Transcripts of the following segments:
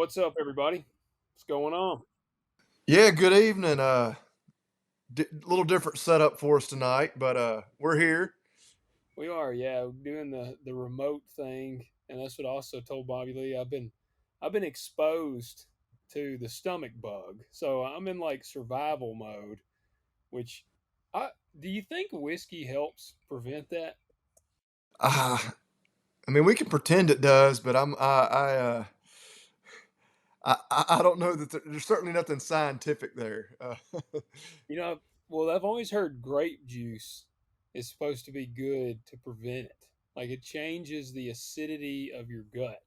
What's up, everybody? What's going on? Yeah, good evening. Little different setup for us tonight, but we're here. We are, yeah, doing the remote thing, and that's what I also told Bobby Lee. I've been exposed to the stomach bug, so I'm in like survival mode. Which, I do you think whiskey helps prevent that? Uh, I mean, we can pretend it does, but I don't know that there's certainly nothing scientific there. You know, well, I've always heard grape juice is supposed to be good to prevent it. Like it changes the acidity of your gut.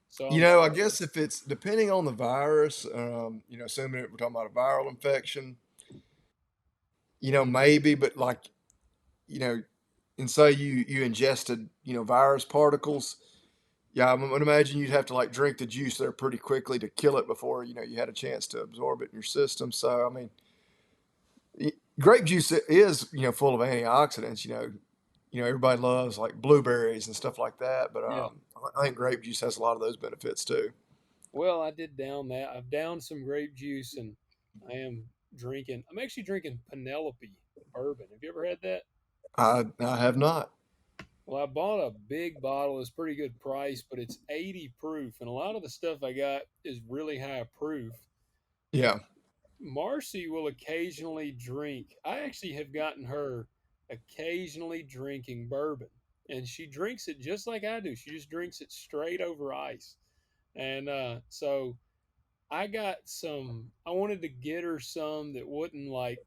So I'm I guess if it's depending on the virus, assuming we're talking about a viral infection, maybe, but like, you know, and say you ingested, virus particles. Yeah, I would imagine you'd have to like drink the juice there pretty quickly to kill it before you had a chance to absorb it in your system. So I mean, grape juice is full of antioxidants. Everybody loves like blueberries and stuff like that, but yeah. I think grape juice has a lot of those benefits too. Well, I did down that. I've downed some grape juice and I am drinking. I'm actually drinking Penelope bourbon. Have you ever had that? I have not. Well, I bought a big bottle. It's pretty good price, but it's 80 proof. And a lot of the stuff I got is really high proof. And Yeah. Marcy will occasionally drink. I actually have gotten her occasionally drinking bourbon. And she drinks it just like I do. She just drinks it straight over ice. And so I wanted to get her some that wouldn't like,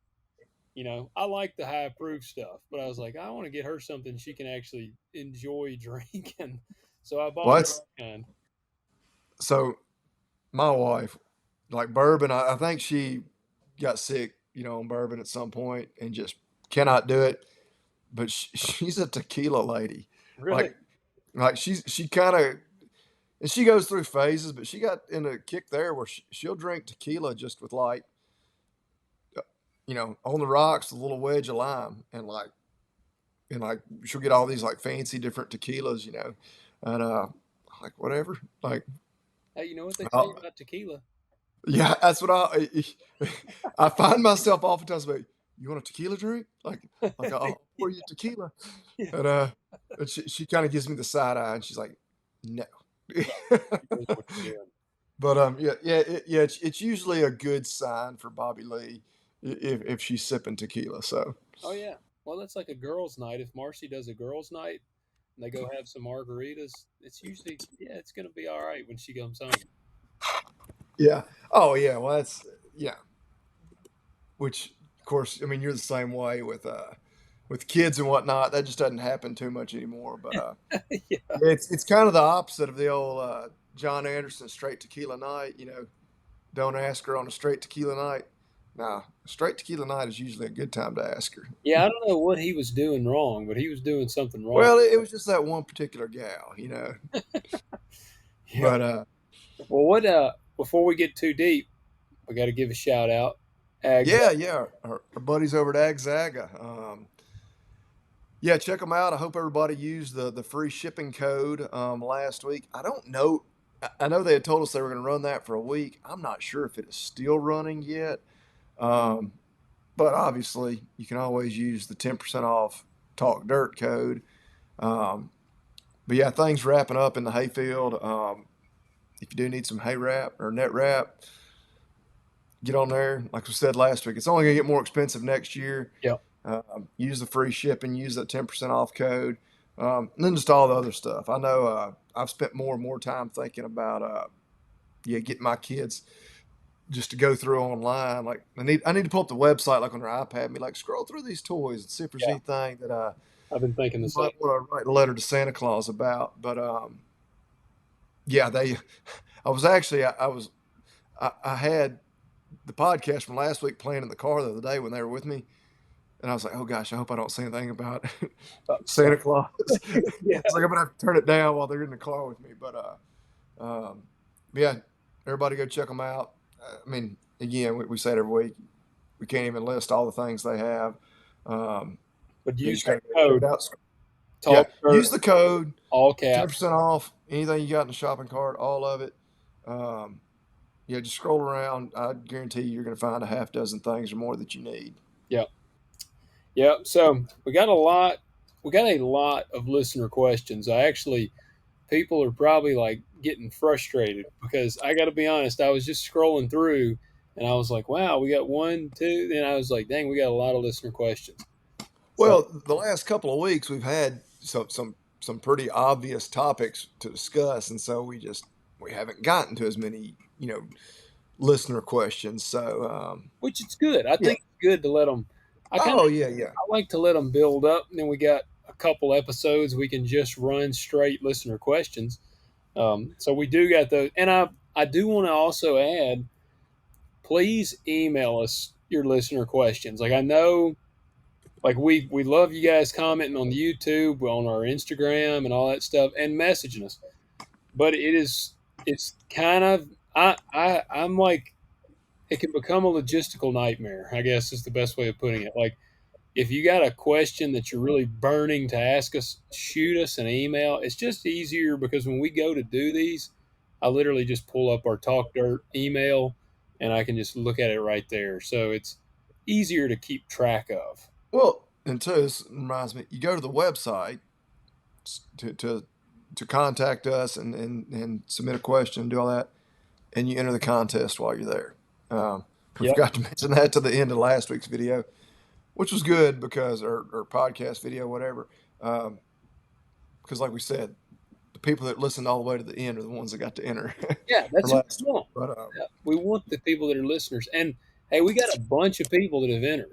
I like the high proof stuff, but I was like, I want to get her something she can actually enjoy drinking. So I bought Well, her that's that kind. so my wife, like bourbon, I think she got sick, on bourbon at some point and just cannot do it. But she's a tequila lady. Really? Like she kind of and she goes through phases, but she got in a kick there where she'll drink tequila just with like on the rocks, a little wedge of lime, and she'll get all these like fancy different tequilas, and like whatever, like Hey, you know what they say uh, about tequila? yeah, that's what I find myself oftentimes like, you want a tequila drink? Like I'll pour you tequila, Yeah. and she kind of gives me the side eye, and she's like, no. Right. She knows what you're doing. But yeah, it's usually a good sign for Bobby Lee if she's sipping tequila. So Oh yeah. Well, that's like a girls' night. If Marcy does a girls' night and they go have some margaritas, it's usually it's gonna be all right when she comes home. yeah, oh yeah, well yeah, which of course I mean you're the same way with kids and whatnot. That just doesn't happen too much anymore. But Yeah. yeah, it's kind of the opposite of the old John Anderson straight tequila night. Don't ask her on a straight tequila night. Nah, straight tequila night is usually a good time to ask her. Yeah, I don't know what he was doing wrong, but he was doing something wrong. Well, it was just that one particular gal. Yeah. But Well, what before we get too deep, we got to give a shout out. Ags. yeah, our buddies over at Agzaga. Yeah, check them out. I hope everybody used the free shipping code last week. I don't know. I know they had told us they were going to run that for a week. I'm not sure if it is still running yet. Um, but obviously, you can always use the 10% off Talk Dirt code. Um, but yeah, things wrapping up in the hayfield. If you do need some hay wrap or net wrap, get on there. Like we said last week, it's only going to get more expensive next year. Yeah. Use the free shipping, use that 10% off code, and then just all the other stuff. I know I've spent more and more time thinking about, getting my kids just to go through online. Like I need to pull up the website like on their iPad and be like, scroll through these toys and see if there's Yeah. anything that I've been thinking the you same. might want to write a letter to Santa Claus about. But yeah, I was actually, I had the podcast from last week playing in the car the other day when they were with me. And I was like, oh gosh, I hope I don't say anything about Santa Claus. Yeah. It's like I'm gonna have to turn it down while they're in the car with me. Um, but yeah, everybody go check them out. I mean, again, we say it every week. We can't even list all the things they have. Um, But you use just that gotta go check code it out. Yeah, talk dirt, use the code, all ten caps. percent off anything you got in the shopping cart, all of it. Um, yeah, just scroll around. I guarantee you're going to find a half dozen things or more that you need. Yep. Yep. So we got a lot. We got a lot of listener questions. I actually, people are probably like getting frustrated because I got to be honest. I was just scrolling through, and I was like, "Wow, we got one, two." And I was like, "Dang, we got a lot of listener questions." So, Well, the last couple of weeks we've had some pretty obvious topics to discuss, and so we haven't gotten to as many listener questions. So which it's good. I yeah. think it's good to let them. I kind of Oh yeah, yeah. I like to let them build up, and then we got a couple episodes we can just run straight listener questions. So we do got those, and I do want to also add, please email us your listener questions. Like I know, like we love you guys commenting on YouTube, on our Instagram, and all that stuff, and messaging us. But it's kind of I'm like it can become a logistical nightmare. I guess is the best way of putting it. Like if you got a question that you're really burning to ask us, shoot us an email. It's just easier because when we go to do these, I literally just pull up our Talk Dirt email and I can just look at it right there. So it's easier to keep track of. Well, and two, this reminds me, you go to the website to to, to contact us and submit a question, do all that, and you enter the contest while you're there. We Yep. forgot to mention that to the end of last week's video, which was good because or podcast video, whatever. Because like we said, the people that listened all the way to the end are the ones that got to enter Yeah, for that's what last we week. want. But Yeah, we want the people that are listeners. And hey, we got a bunch of people that have entered.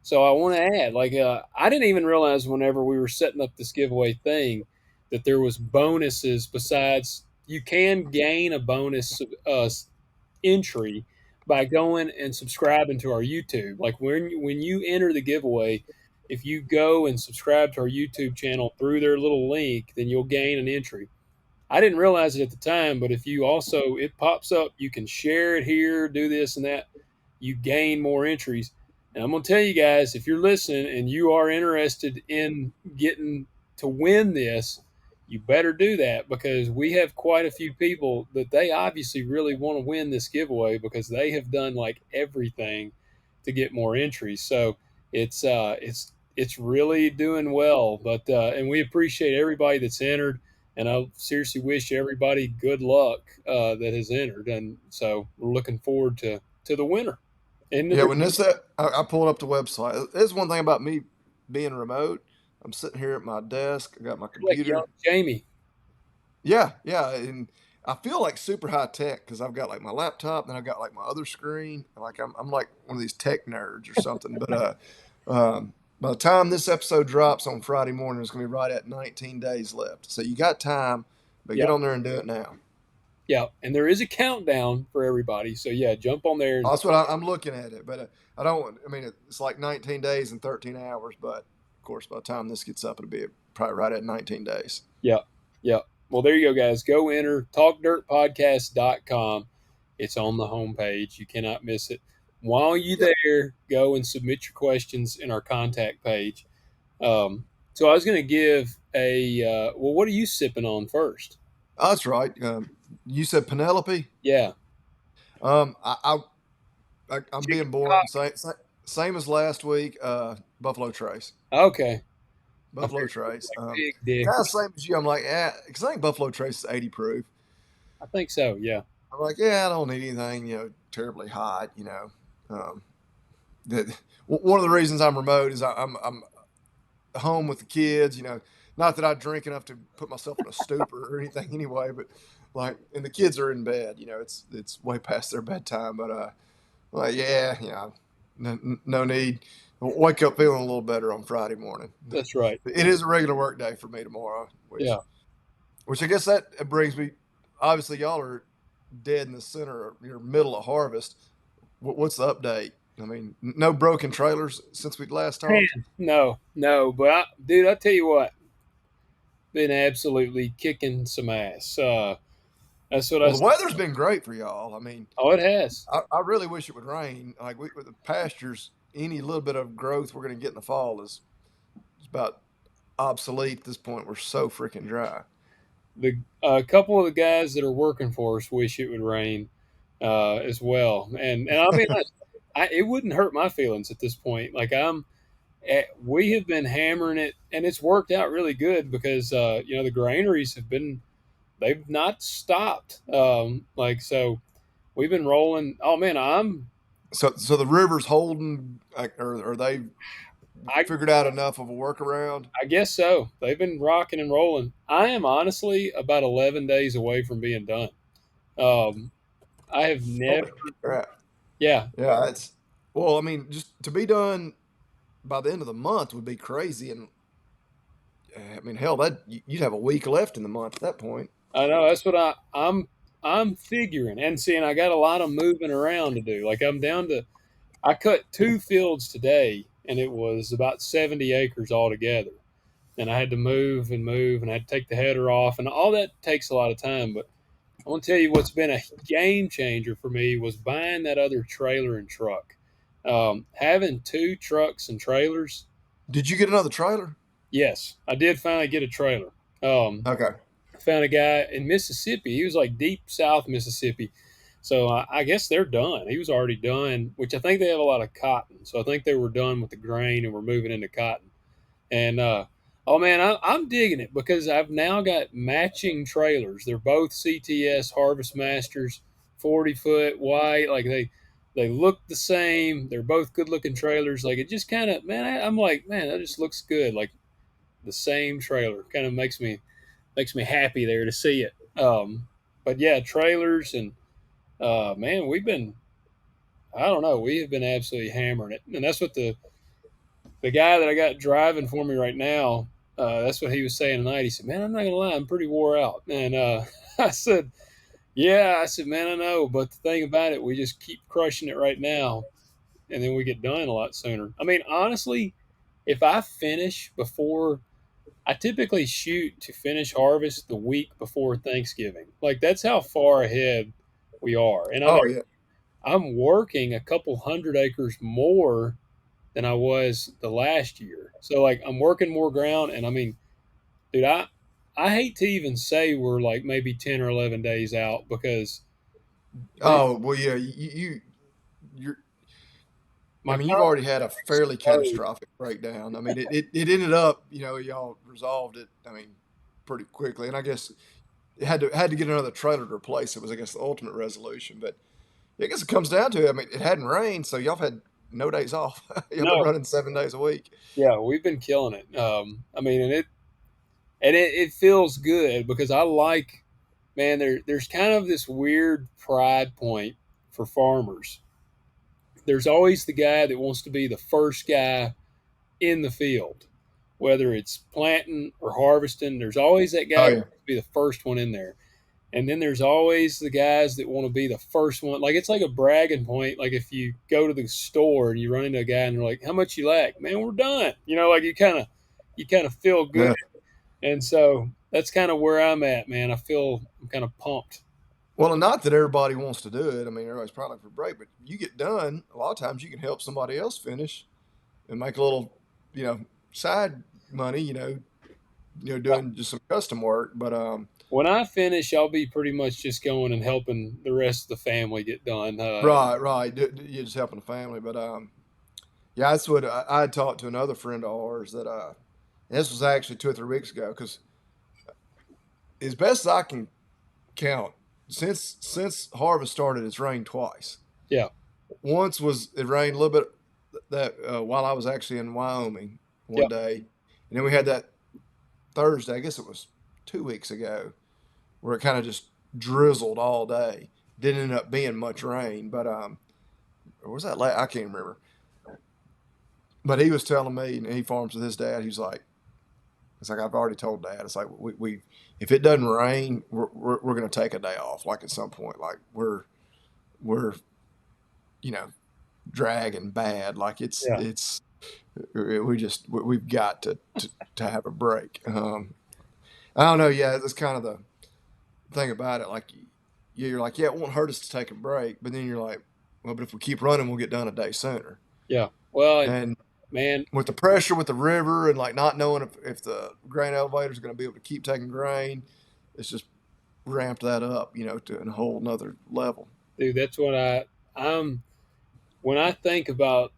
So I want to add, I didn't even realize whenever we were setting up this giveaway thing that there was bonuses besides you can gain a bonus entry by going and subscribing to our YouTube. Like when you enter the giveaway, if you go and subscribe to our YouTube channel through their little link, then you'll gain an entry. I didn't realize it at the time, but if you also it pops up, you can share it here, do this and that. You gain more entries. And I'm gonna tell you guys, if you're listening and you are interested in getting to win this, you better do that because we have quite a few people that they obviously really want to win this giveaway because they have done like everything to get more entries. So it's really doing well. But and we appreciate everybody that's entered and I seriously wish everybody good luck that has entered. And so we're looking forward to the winner. And yeah, there, when I pulled up the website. There's one thing about me being remote. I'm sitting here at my desk. I got my like young computer. Jamie. Yeah, yeah, and I feel like super high tech because I've got like my laptop, and I've got like my other screen. Like I'm like one of these tech nerds or something. But by the time this episode drops on Friday morning, it's gonna be right at 19 days left. So you got time, but get Yeah, on there and do it now. yeah. And there is a countdown for everybody. So yeah, jump on there. Oh, that's what I'm looking at it, but I don't. I mean, it's like 19 days and 13 hours. But of course, by the time this gets up, it'll be probably right at 19 days. Yeah, yeah. Well, there you go, guys. Go enter talkdirtpodcast.com. It's on the homepage. You cannot miss it. While you Yep, there, go and submit your questions in our contact page. So I was going to give well, what are you sipping on first? oh, that's right. You said Penelope. Yeah. Um, I, I I'm Chicken being boring. cock. Same as last week. Buffalo Trace. Okay. I'm Buffalo very Trace. like big dick. Kind of same as you. I'm like, because I think Buffalo Trace is 80 proof. I think so. Yeah. I'm like, yeah, I don't need anything, terribly hot. That one of the reasons I'm remote is I'm home with the kids. Not that I drink enough to put myself in a stupor or anything anyway, but like, and the kids are in bed. It's way past their bedtime, but well, yeah, no need. Wake up feeling a little better on Friday morning. That's right. It is a regular work day for me tomorrow, which Yeah. which I guess that brings me. Obviously, y'all are dead in the center, your middle of harvest. What's the update? I mean, no broken trailers since we last talked. Man, no, no. But dude, I tell you what, been absolutely kicking some ass. That's what I Well, the said. weather's been great for y'all. I mean, Oh, it has. I really wish it would rain. Like with the pastures, any little bit of growth we're going to get in the fall is about obsolete at this point. We're so freaking dry. the a couple of the guys that are working for us wish it would rain as well. And I'll be honest, it wouldn't hurt my feelings at this point. Like we have been hammering it, and it's worked out really good because the granaries they've not stopped. Like so, we've been rolling. Oh man, So the river's holding, like, or they I figured out enough of a workaround. I guess so. They've been rocking and rolling. I am honestly about 11 days away from being done. Um, I have never. Holy crap! Yeah, Yeah, that's well. I mean, just to be done by the end of the month would be crazy, and I mean, hell, that you'd have a week left in the month at that point. I know. That's what I'm figuring and seeing. I got a lot of moving around to do. Like I'm down to. I cut 2 fields today, and it was about 70 acres altogether. And I had to move and move, and I had to take the header off, and all that takes a lot of time. But I want to tell you what's been a game changer for me was buying that other trailer and truck. Having two trucks and trailers. Did you get another trailer? Yes, I did finally get a trailer. Um, Okay. I found a guy in Mississippi. He was like deep South Mississippi. So I guess they're done. He was already done, which I think they have a lot of cotton. So I think they were done with the grain and we're moving into cotton. And oh man, I'm digging it because I've now got matching trailers. They're both CTS Harvest Masters, 40 foot white. Like they look the same. They're both good looking trailers. Like it just kind of man, I'm like man, that just looks good. Like the same trailer kind of makes me happy there to see it. But yeah, trailers and man, I don't know, we have been absolutely hammering it, and that's what the guy that I got driving for me right now. That's what he was saying tonight. He said, "Man, I'm not gonna lie, I'm pretty wore out." And I said, "Yeah," I said, "Man, I know, but the thing about it, we just keep crushing it right now, and then we get done a lot sooner." I mean, honestly, if I finish before I typically shoot to finish harvest the week before Thanksgiving. Like that's how far ahead we are. And I mean, Oh yeah. I'm working a couple hundred acres more than I was the last year. So like I'm working more ground and I mean, dude, I hate to even say we're like maybe 10 or 11 days out because the Oh well, yeah. You're. I my mean, you've already had a confidence fairly is catastrophic breakdown. I mean, it ended up, y'all resolved it. I mean, pretty quickly, and I guess it had to get another trailer to replace it was, I guess, the ultimate resolution. But I guess it comes down to it. I mean, it hadn't rained, so y'all have had no days off. Y'all been no, running 7 days a week. yeah, we've been killing it. I mean, and it feels good because I like man, there's kind of this weird pride point for farmers. There's always the guy that wants to be the first guy in the field, whether it's planting or harvesting. There's always that guy Oh that yeah. wants to be the first one in there. And then there's always the guys that want to be the first one. Like it's like a bragging point. Like if you go to the store and you run into a guy and they're like, "How much you lack?" Man, we're done. Like you kind of feel good. Yeah. And so that's kind of where I'm at, man. I'm kind of pumped. Well, and not that everybody wants to do it. I mean, everybody's probably for break, but you get done. A lot of times, you can help somebody else finish and make a little, you know, side money. Doing just some custom work. But When I finish, I'll be pretty much just going and helping the rest of the family get done. right, right, you're just helping the family. But yeah, that's what I had talked to another friend of ours that this was actually 2 or 3 weeks ago because as best as I can count, since harvest started, it's rained twice. Yeah, Once was it rained a little bit that while I was actually in Wyoming yeah. one day, and then we had that Thursday. I guess it was 2 weeks ago where it kind of just drizzled all day. Didn't end up being much rain, but or was that late? I can't remember. But he was telling me, and he farms with his dad. He's like, it's like I've already told Dad. It's like we if it doesn't rain, we're going to take a day off. Like at some point, like we're you know dragging bad. Like Yeah. we've got to have a break. I don't know. Yeah, that's kind of the thing about it. Like you're like, yeah, it won't hurt us to take a break, but then you're like, well, but if we keep running, we'll get done a day sooner. Yeah. Well, and And man, with the pressure with the river and like not knowing if the grain elevator is going to be able to keep taking grain, it's just ramped that up, to a whole nother level. Dude, that's what I'm when I think about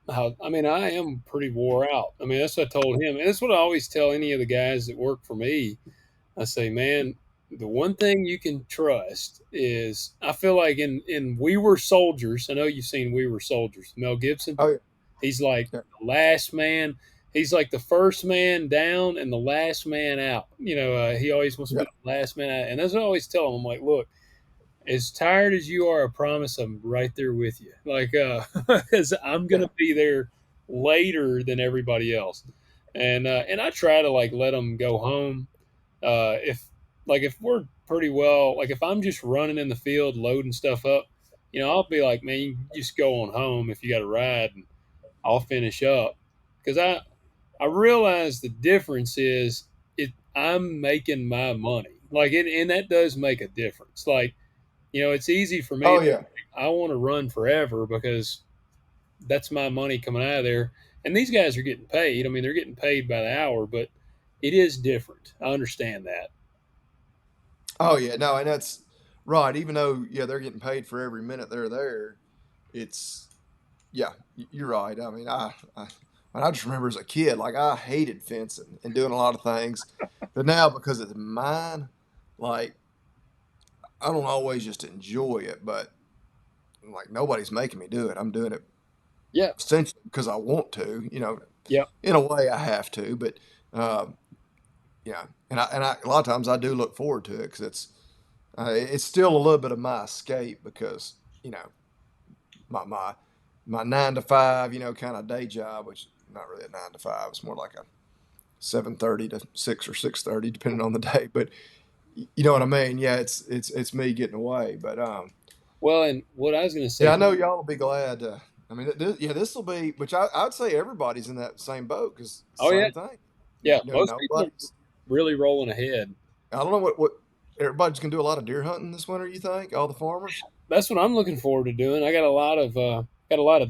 how, I mean, I am pretty wore out. I mean, that's what I told him. And that's what I always tell any of the guys that work for me. I say, man, the one thing you can trust is, I feel like in We Were Soldiers, I know you've seen We Were Soldiers, Mel Gibson. Oh He's like yeah, the last man. He's like the first man down and the last man out. He always wants to yeah, be the last man out. And that's what I always tell him. I'm like, look, as tired as you are, I promise I'm right there with you. Like, because I'm yeah. gonna be there later than everybody else, and I try to like let them go home. If we're pretty well, like if I'm just running in the field loading stuff up, I'll be like, man, you just go on home if you got a ride, and I'll finish up because I realize the difference is I'm making my money, like it, and that does make a difference. Like, it's easy for me Oh to, yeah. I want to run forever because that's my money coming out of there. And these guys are getting paid. I mean, they're getting paid by the hour, but it is different. I understand that. Oh yeah. No, and that's right. Even though they're getting paid for every minute they're there, it's yeah, you're right. I mean, I just remember as a kid, like I hated fencing and doing a lot of things, but now because it's mine, like I don't always just enjoy it, but like nobody's making me do it. I'm doing it Yeah. essentially because I want to. Yeah. In a way I have to, but uh, yeah, and a lot of times I do look forward to it because it's still a little bit of my escape because you know my my my 9 to 5 kind of day job, which is not really a 9 to 5. It's more like a 7:30 to 6 or 6:30, depending on the day. But you know what I mean? Yeah, it's me getting away. But Well, and what I was going to yeah, say, I know y'all will be glad. I mean, this will be, which I'd say everybody's in that same boat because oh, yeah. same thing. Yeah. Most people are Nobody's. really rolling ahead. I don't know what everybody's gonna do a lot of deer hunting this winter. You think all the farmers? That's what I'm looking forward to doing. I got a lot of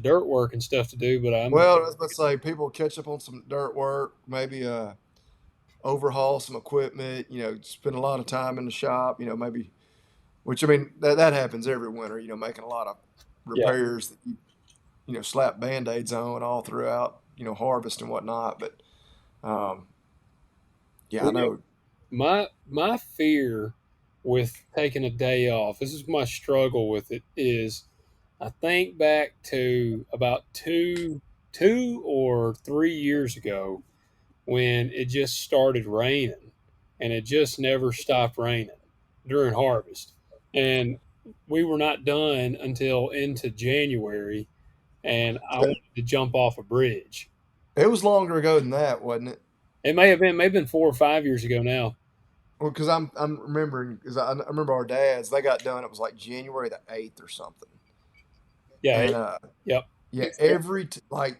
dirt work and stuff to do, but Well, I was about to say people catch up on some dirt work, maybe overhaul some equipment. Spend a lot of time in the shop. Maybe which I mean that happens every winter. Making a lot of yeah. repairs that you slap band-aids on all throughout. Harvest and whatnot. But um, yeah, I Well, know. my fear with taking a day off, this is my struggle with it, is I think back to about two or 3 years ago when it just started raining, and it just never stopped raining during harvest. And we were not done until into January, and I wanted to jump off a bridge. It was longer ago than that, wasn't it? It may have been 4 or 5 years ago now. Well, because I'm remembering because I remember our dads they got done. It was like January the 8th or something, Yeah. and Yep. yeah, like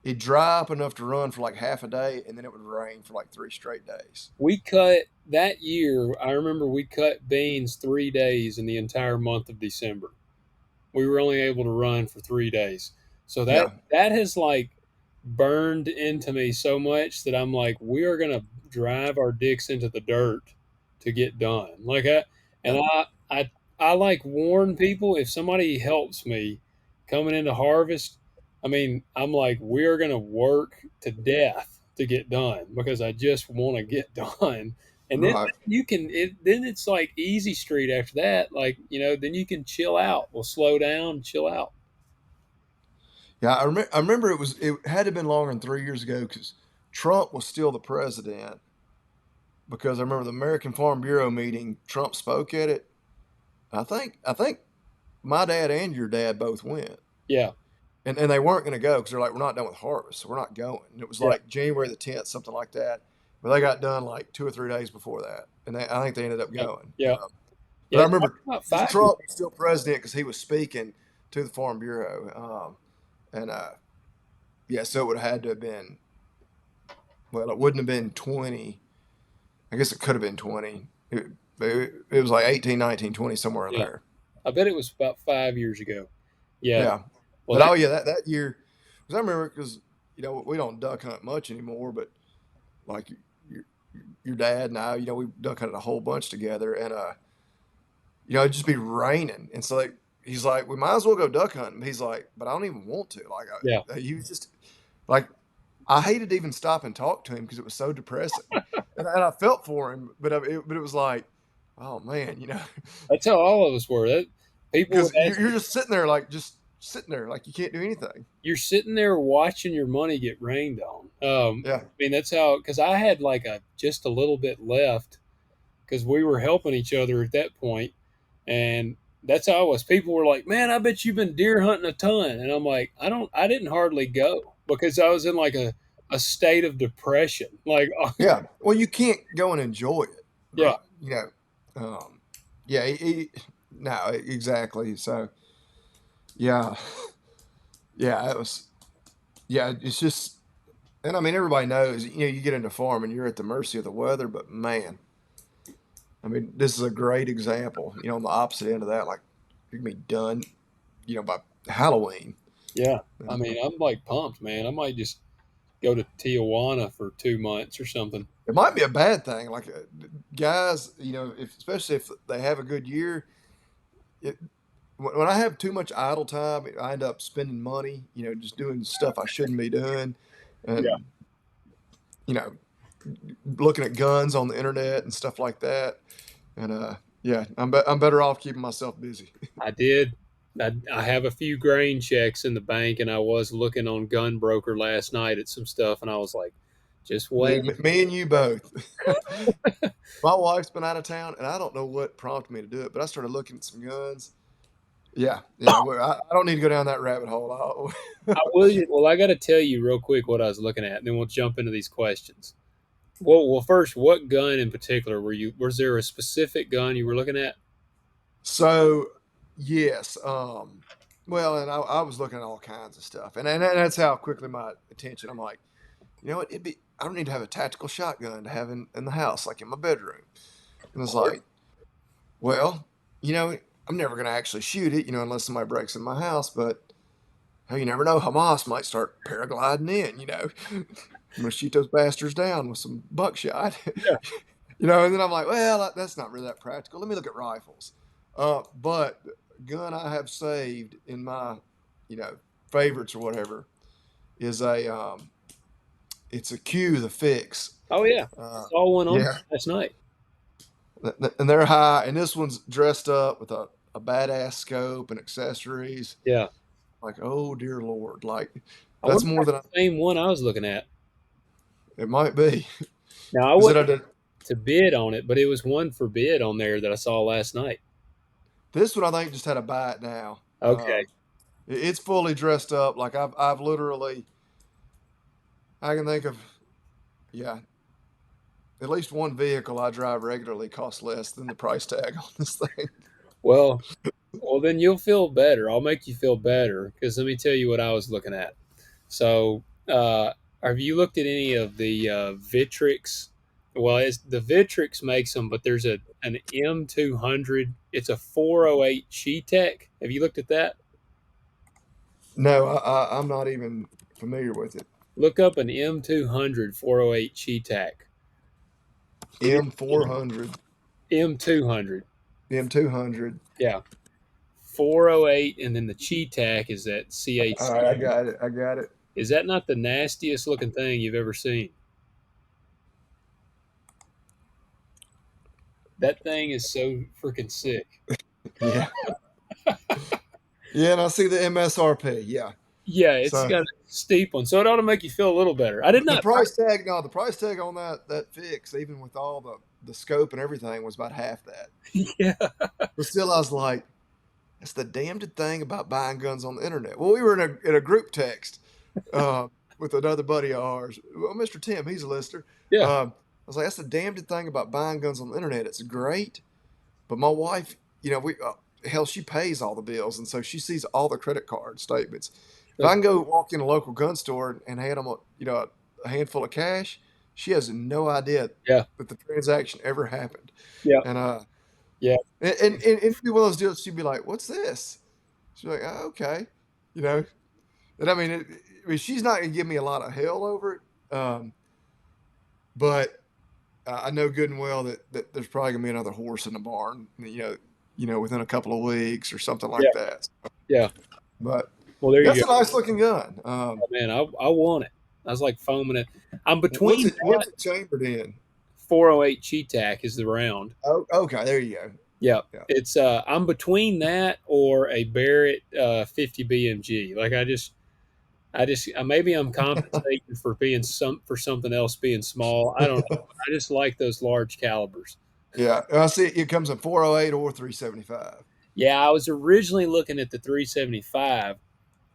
it dry up enough to run for like half a day, and then it would rain for like 3 straight days. We cut that year. I remember we cut beans 3 days in the entire month of December. We were only able to run for 3 days. So that Yeah, that has like burned into me so much that I'm like, we are gonna drive our dicks into the dirt to get done. And yeah, I like warn people, if somebody helps me coming into harvest, I mean, I'm like, we are gonna work to death to get done because I just want to get done. And then right. then it's like easy street after that. Like, then you can chill out. We'll slow down, chill out. Yeah, I remember it had to have been longer than 3 years ago because Trump was still the president. Because I remember the American Farm Bureau meeting, Trump spoke at it. I think my dad and your dad both went. Yeah. And they weren't going to go because they're like, we're not done with harvest, so we're not going. And it was Yeah. like January the 10th, something like that. But they got done like 2 or 3 days before that, and I think they ended up Yeah. going. Yeah. But Yeah. I It's remember about because 5 years. Trump was still president because he was speaking to the Farm Bureau, and yeah, so it would have had to have been. Well, it wouldn't have been 20. I guess it could have been 20. It was like 18, 19, 20, somewhere in Yeah. there. I bet it was about 5 years ago. Yeah. Yeah, Well, but that, oh yeah, that year because I remember because we don't duck hunt much anymore, but like your dad and I, we duck hunted a whole bunch together, and it'd just be raining, and so like he's like, we might as well go duck hunting. He's like, but I don't even want to. Like, Yeah. he was just like, I hated to even stop and talk to him because it was so depressing, and I felt for him, but it was like, oh man, That's how all of us were. That people would because ask you're me, just sitting there like you can't do anything. you're sitting there watching your money get rained on. Yeah, I mean, that's how, because I had like just a little bit left because we were helping each other at that point, and that's how I was. People were like, "Man, I bet you've been deer hunting a ton," and I'm like, I didn't hardly go because I was in like a state of depression. Like, yeah. Well, you can't go and enjoy it, yeah, right? Yeah, no, exactly. So, yeah, yeah, it was, yeah, it's just, and I mean, everybody knows, you get into farming, you're at the mercy of the weather, but man, I mean, this is a great example, on the opposite end of that, like, you can be done, by Halloween. yeah. I And, mean, I'm like pumped, man. I might just go to Tijuana for 2 months or something. it might be a bad thing, like, guys, especially if they have a good year, it, when I have too much idle time, I end up spending money, just doing stuff I shouldn't be doing, Yeah, and you know, looking at guns on the internet and stuff like that. And yeah, I'm better off keeping myself busy. I did. I have a few grain checks in the bank, and I was looking on Gun Broker last night at some stuff, and I was like, just wait. Dude, me and you both. My wife's been out of town, and I don't know what prompted me to do it, but I started looking at some guns. Yeah, yeah. I don't need to go down that rabbit hole. I will. Well, I got to tell you real quick what I was looking at, and then we'll jump into these questions. Well, first, what gun in particular were you? Was there a specific gun you were looking at? So, yes. Well, and I was looking at all kinds of stuff, and that's how quickly my attention. I'm like, you know what? I don't need to have a tactical shotgun to have in the house, like in my bedroom. And it's Court? like, well, I'm never going to actually shoot it, unless somebody breaks in my house. But hell, you never know. Hamas might start paragliding in. I'm going to shoot those bastards down with some buckshot. Yeah. And then I'm like, well, that's not really that practical. Let me look at rifles. But gun I have saved in my, favorites or whatever is it's a Q, the fix. Oh yeah, saw one on Yeah, last night. and they're high, and this one's dressed up with a badass scope and accessories. Yeah, Like, oh dear lord, like I that's wonder if more that's than the same one I was looking at. it might be. Now I Is it wasn't a, to bid on it, but it was one for bid on there that I saw last night. this one I think just had a bite now. Okay. It's fully dressed up. Like I've literally, I can think of, yeah, at least one vehicle I drive regularly costs less than the price tag on this thing. Well, then you'll feel better. I'll make you feel better because let me tell you what I was looking at. So, have you looked at any of the Vitrix? Well, the Vitrix makes them, but there's an M200. It's a 408 Tech. Have you looked at that? No, I'm not even familiar with it. Look up an M200 408 Tech. It is M400, M200. M200. Yeah, 408, and then the Tech is that All right, I CHC. got it. I got it. Is that not the nastiest looking thing you've ever seen? That thing is so freaking sick. Yeah. Yeah, and I see the MSRP. Yeah. Yeah, it's So got a steep one, so it ought to make you feel a little better. I did the not. price tag, no, the price tag on that fix, even with all the scope and everything, was about half that. Yeah, But still, I was like, that's the damned thing about buying guns on the internet. Well, we were in a group text uh, with another buddy of ours. Well, Mr. Tim, he's a listener. yeah, I was like, that's the damned thing about buying guns on the internet. It's great, but my wife, we hell, she pays all the bills, and so she sees all the credit card statements. If I can go walk in a local gun store and hand them a handful of cash, she has no idea yeah, that the transaction ever happened. yeah, And yeah. and it'd be one of those deals. She'd be like, "What's this?" She's like, "Oh, okay," you know. And I mean, she's not gonna give me a lot of hell over it, but I know good and well that there's probably gonna be another horse in the barn, within a couple of weeks or something Yeah, like that. yeah. But Well, there you that's go. a nice looking gun. Oh, man, I want it. I was like foaming it. I'm What's between it what's that. it chambered in? 408 Cheetah is the round. Oh, okay, there you go. Yeah, Yeah. it's I'm between that or a Barrett 50 BMG. Like maybe I'm compensating for being for something else being small. I don't know. I just like those large calibers. Yeah, I see it comes in 408 or 375. Yeah, I was originally looking at the 375,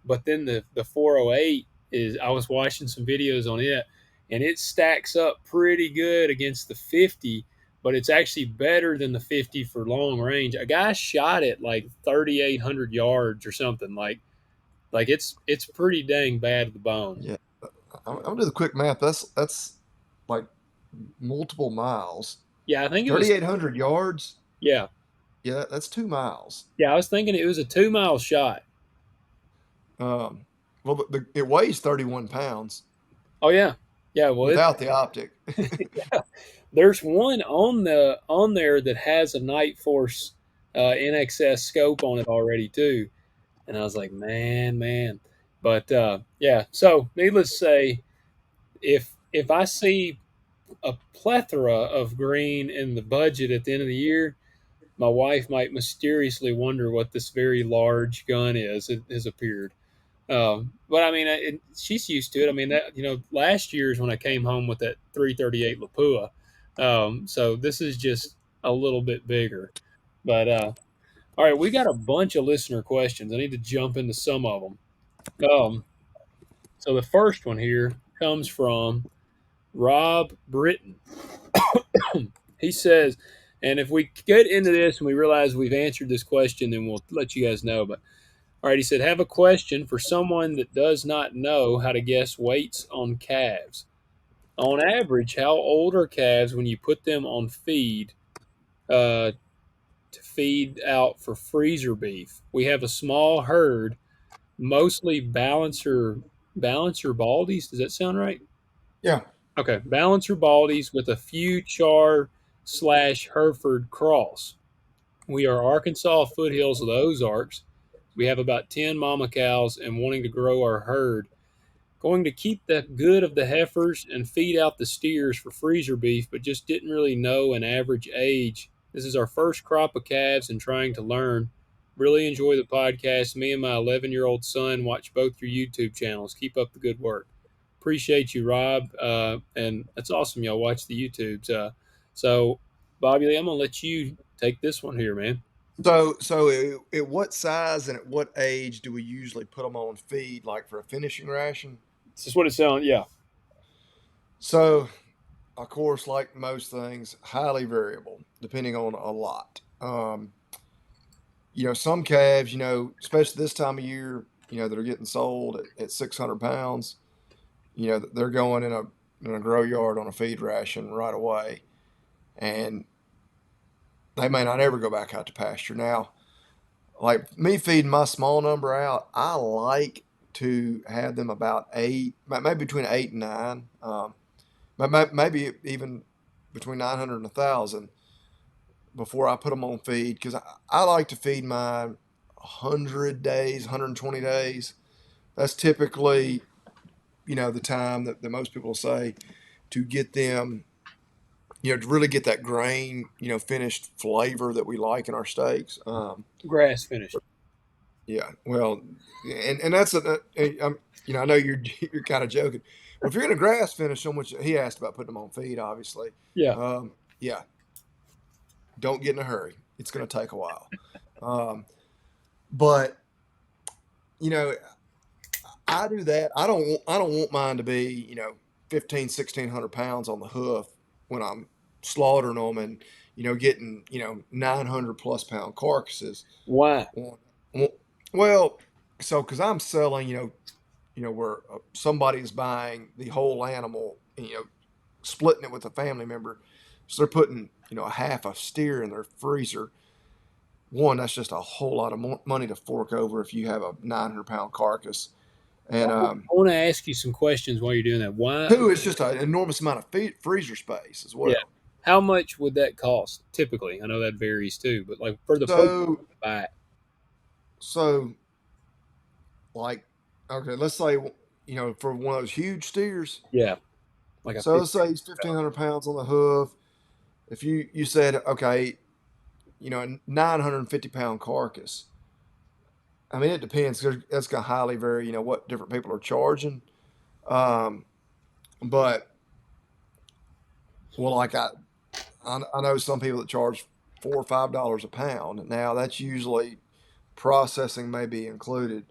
but then the 408 is I was watching some videos on it, and it stacks up pretty good against the 50, but it's actually better than the 50 for long range. A guy shot it like 3,800 yards or something. Like it's pretty dang bad to the bone. Yeah, I'm gonna do the quick math. That's like multiple miles. Yeah, I think it was. 3,800 yards. Yeah, Yeah, that's 2 miles. yeah. I was thinking it was a 2 mile shot. Um, well, it weighs 31 pounds Oh yeah, yeah. Well, without the optic. there's one on there that has a Night Force NXS scope on it already too, and I was like, man. But yeah. So needless to say, if I see a plethora of green in the budget at the end of the year, my wife might mysteriously wonder what this very large gun is. It has appeared. But I mean, she's used to it. I mean, that last year's when I came home with that 338 Lapua. So this is just a little bit bigger. But all right, we got a bunch of listener questions. I need to jump into some of them. Um, so the first one here comes from Rob Britton. He says, and if we get into this and we realize we've answered this question, then we'll let you guys know. But all right, he said, have a question for someone that does not know how to guess weights on calves. On average, how old are calves when you put them on feed uh, to feed out for freezer beef? We have a small herd, mostly balancer baldies. Does that sound right? Yeah. Okay, balancer baldies with a few char slash Hereford cross. We are Arkansas foothills of the Ozarks. We have about 10 mama cows and wanting to grow our herd. Going to keep the good of the heifers and feed out the steers for freezer beef, but just didn't really know an average age. This is our first crop of calves and trying to learn. Really enjoy the podcast. Me and my 11-year-old son watch both your YouTube channels. Keep up the good work. Appreciate you, Rob. And that's awesome. Y'all watch the YouTubes. So, Bobby Lee, I'm going to let you take this one here, man. So at what size and at what age do we usually put them on feed, like for a finishing ration? This is what it sounds. Yeah. So, of course, like most things, highly variable, depending on a lot. Some calves, especially this time of year, that are getting sold at 600 pounds, they're going in a grow yard on a feed ration right away, and they may not ever go back out to pasture. Now, like me feeding my small number out, I like to have them about eight, maybe between 8 and 9, maybe even between 900 and 1,000 before I put them on feed, because I like to feed mine 100 days, 120 days. That's typically, the time that most people say to get them, to really get that grain, finished flavor that we like in our steaks. Grass finished. Yeah, well, and that's I know you're kind of joking. Well, if you're going to grass finish them, which he asked about putting them on feed, obviously, Yeah. yeah, don't get in a hurry. It's going to take a while. But you know, I do that. I don't want mine to be 15, 1,600 pounds on the hoof when I'm slaughtering them and getting 900 plus pound carcasses. Why? Well, so because I'm selling, where somebody's buying the whole animal, splitting it with a family member, so they're putting a half a steer in their freezer. One, that's just a whole lot of money to fork over if you have a 900-pound carcass, I and want to ask you some questions while you're doing that. Why? two, it's just an enormous amount of freezer space as Yeah. well. How much would that cost typically? I know that varies too, but like for the person So, to buy it, so like, okay, let's say, for one of those huge steers. yeah, like a So 50. let's say he's 1,500 pounds on the hoof. If you said, okay, a 950 pound carcass. I mean, it depends. That's going to highly vary, what different people are charging. Um, but well, like I know some people that charge $4 or $5 a pound. Now that's usually processing may be included.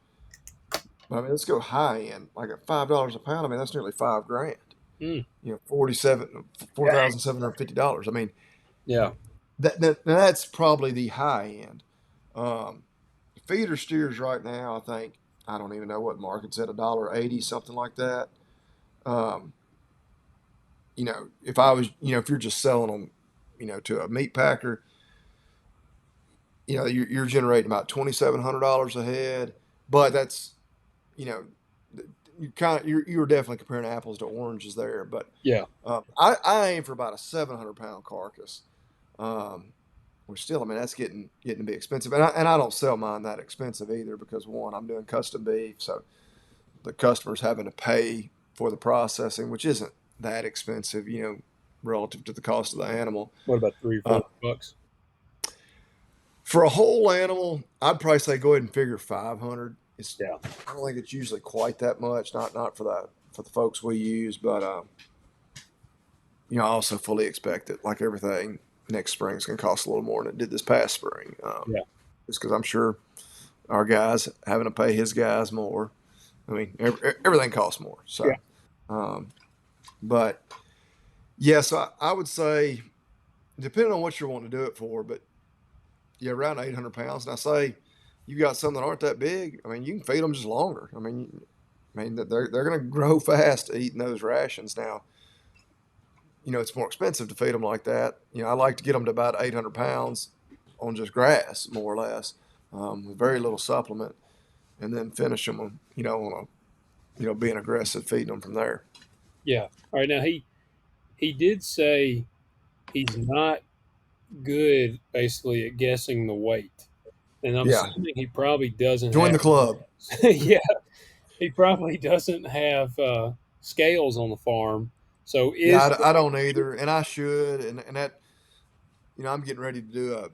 But I mean, let's go high end, like at $5 a pound. I mean, that's nearly 5 grand. Mm, 47, dang. $4,750. I mean, Yeah, that's probably the high end. Um, Feeder steers right now, I don't even know what market's at, $1.80, something like that. Um, if I was, if you're just selling them, to a meat packer, you're generating about $2,700 a head. But that's, you know, you're definitely comparing apples to oranges there. But yeah, I aim for about a 700 pound carcass. Um, which still, I mean, that's getting to be expensive, and I don't sell mine that expensive either because one, I'm doing custom beef, so the customer's having to pay for the processing, which isn't that expensive, relative to the cost of the animal. what about three or Uh, four bucks? for a whole animal, I'd probably say go ahead and figure 500. Yeah, I don't think it's usually quite that much, not for the folks we use, but I also fully expect that, like everything, next spring's going to cost a little more than it did this past spring. yeah, Just because I'm sure our guys having to pay his guys more. I mean, everything costs more. yeah, So, um, but yeah, so I would say, depending on what you're wanting to do it for, but yeah, around 800 pounds. And I say, you got some that aren't that big. I mean, you can feed them just longer. I mean, they're going to grow fast eating those rations. Now, it's more expensive to feed them like that. I like to get them to about 800 pounds on just grass, more or less, with very little supplement, and then finish them, on being aggressive, feeding them from there. yeah. All right, now he did say he's not good basically at guessing the weight, and I'm Yeah, assuming he probably doesn't join have. the club. Yeah, he probably doesn't have scales on the farm. So Yeah, is I don't either, and I should. And that, I'm getting ready to do a.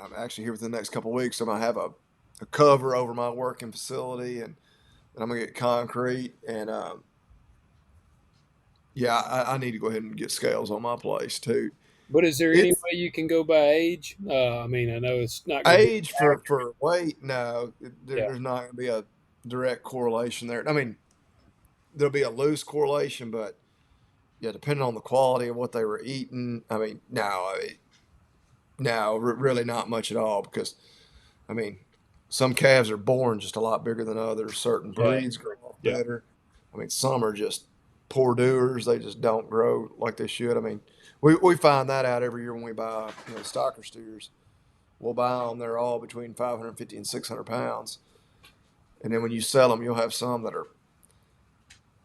I'm actually here within the next couple of weeks. I'm gonna have a cover over my working facility, and I'm gonna get concrete. And yeah, I need to go ahead and get scales on my place too. but is there any It's way you can go by age? I mean, I know it's not going to be age for accurate. weight. No, Yeah, there's not gonna be a direct correlation there. I mean, there'll be a loose correlation, but yeah, depending on the quality of what they were eating. I mean, no, really not much at all because I mean, some calves are born just a lot bigger than others. Certain yeah, breeds grow off yeah, better. I mean, some are just poor doers. They just don't grow like they should. I mean, we find that out every year when we buy stocker steers. We'll buy them. They're all between 550 and 600 pounds. And then when you sell them, you'll have some that are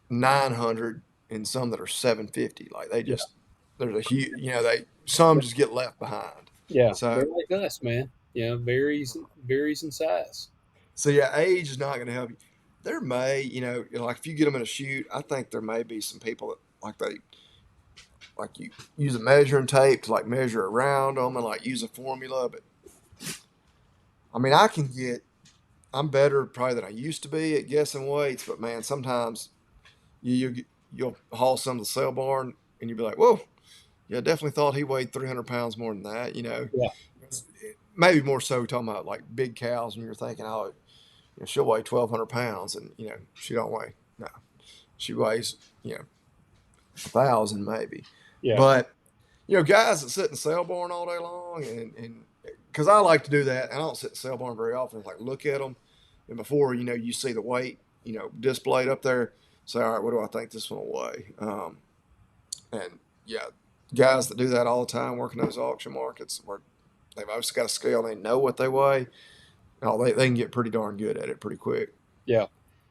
900 and some that are 750. Like they yeah, just there's a huge they some yeah. just get left behind. Yeah. So They're like us, man. Yeah, varies in size. So yeah, age is not going to help you. There may, like if you get them in a shoot, I think there may be some people that like you use a measuring tape to like measure around them and like use a formula. But I mean, I'm better probably than I used to be at guessing weights. But man, sometimes you'll haul some to the sale barn and you'll be like, whoa, yeah, I definitely thought he weighed 300 pounds more than that. Yeah, Maybe more so talking about like big cows, and you're thinking, oh, she'll weigh 1,200 pounds, and she don't weigh. No, she weighs 1,000 maybe. yeah, But guys that sit in the sale barn all day long, and because I like to do that, and I don't sit in the sale barn very often. It's like look at them, and before you see the weight displayed up there, say, all right, what do I think this one will weigh? And yeah, guys that do that all the time, working those auction markets where they've obviously got a scale, they know what they weigh. Oh, they can get pretty darn good at it pretty quick. yeah.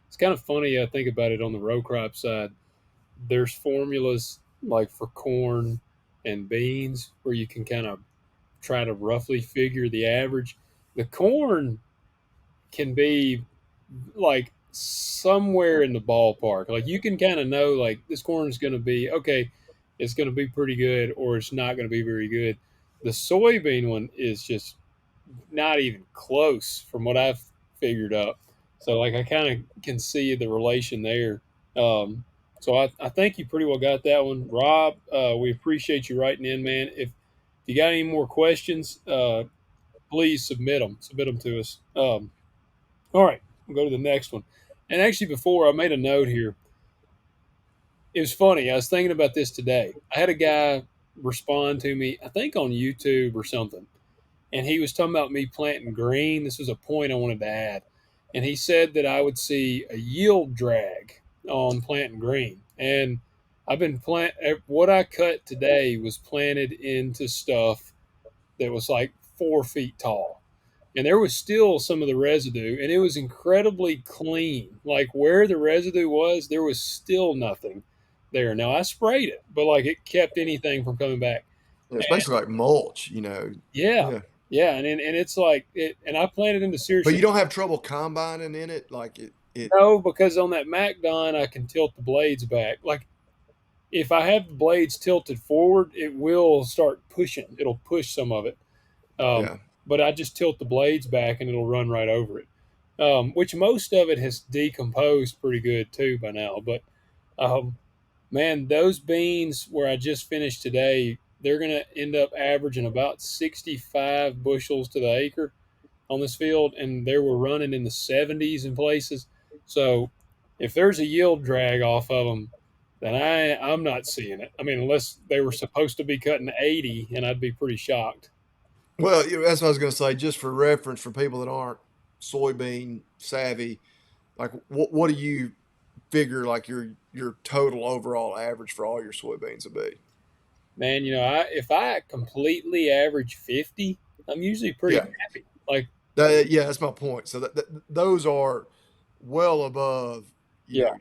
It's kind of funny. I think about it on the row crop side. There's formulas like for corn and beans where you can kind of try to roughly figure the average. The corn can be like somewhere in the ballpark. Like you can kind of know like this corn is going to be okay, it's going to be pretty good or it's not going to be very good. The soybean one is just not even close from what I've figured up. So like I kind of can see the relation there. So I think you pretty well got that one, Rob. We appreciate you writing in, man. If you got any more questions, please submit them. Submit them to us. All right, we'll go to the next one. And actually, before I made a note here, it was funny. I was thinking about this today. I had a guy respond to me, I think on YouTube or something, and he was talking about me planting green. This was a point I wanted to add. And he said that I would see a yield drag on planting green. And I've been what I cut today was planted into stuff that was like 4 feet tall. And there was still some of the residue, and it was incredibly clean. Like where the residue was, there was still nothing there. Now I sprayed it, but like it kept anything from coming back. Yeah, it's basically like mulch, you know. Yeah, Yeah. yeah, and it's like it. And I planted into But seriously you don't have trouble combining in it, like it. no, because on that Macdon I can tilt the blades back. Like if I have the blades tilted forward, it will start pushing. It'll push some of it. Um, Yeah. but I just tilt the blades back and it'll run right over it. Which most of it has decomposed pretty good too by now. But um, man, those beans where I just finished today, they're going to end up averaging about 65 bushels to the acre on this field, and they were running in the 70s in places. So if there's a yield drag off of them, then I'm not seeing it. I mean, unless they were supposed to be cutting 80, and I'd be pretty shocked. Well, that's what I was going to say. Just for reference, for people that aren't soybean savvy, like what do you figure like your total overall average for all your soybeans would be? Man, if I completely average 50, I'm usually pretty Yeah, happy. Like, yeah, that's my point. So those are well above, you yeah, know,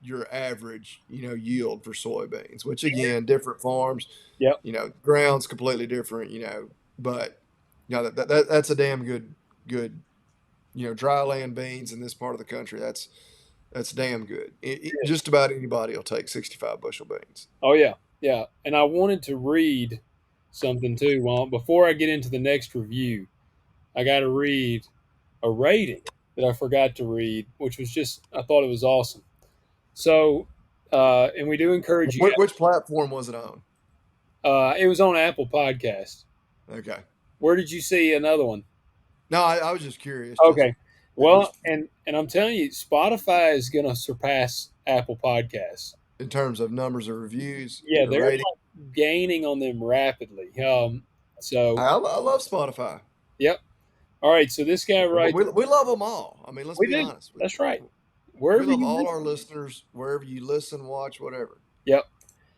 your average, yield for soybeans. Which again, different farms, yep, ground's completely different, but that's a damn good, dry land beans in this part of the country. That's damn good. it is. Just about anybody will take 65 bushel beans. Oh yeah, yeah. And I wanted to read something too. Well, before I get into the next review, I got to read a rating that I forgot to read, which was just I thought it was awesome. So, and we do encourage you. Which platform was it on? It was on Apple Podcast. Okay. Where did you see another one? No, I was just curious, just Okay. just Well, and I'm telling you, Spotify is going to surpass Apple Podcasts. in terms of numbers of reviews, Yeah, they're rating. like gaining on them rapidly. So I love Spotify. yep. All right. So this guy writes, We love them all. I mean, let's we be do. honest. That's right. We Wherever love you all our listen. listeners, wherever you listen, watch, whatever. Yep.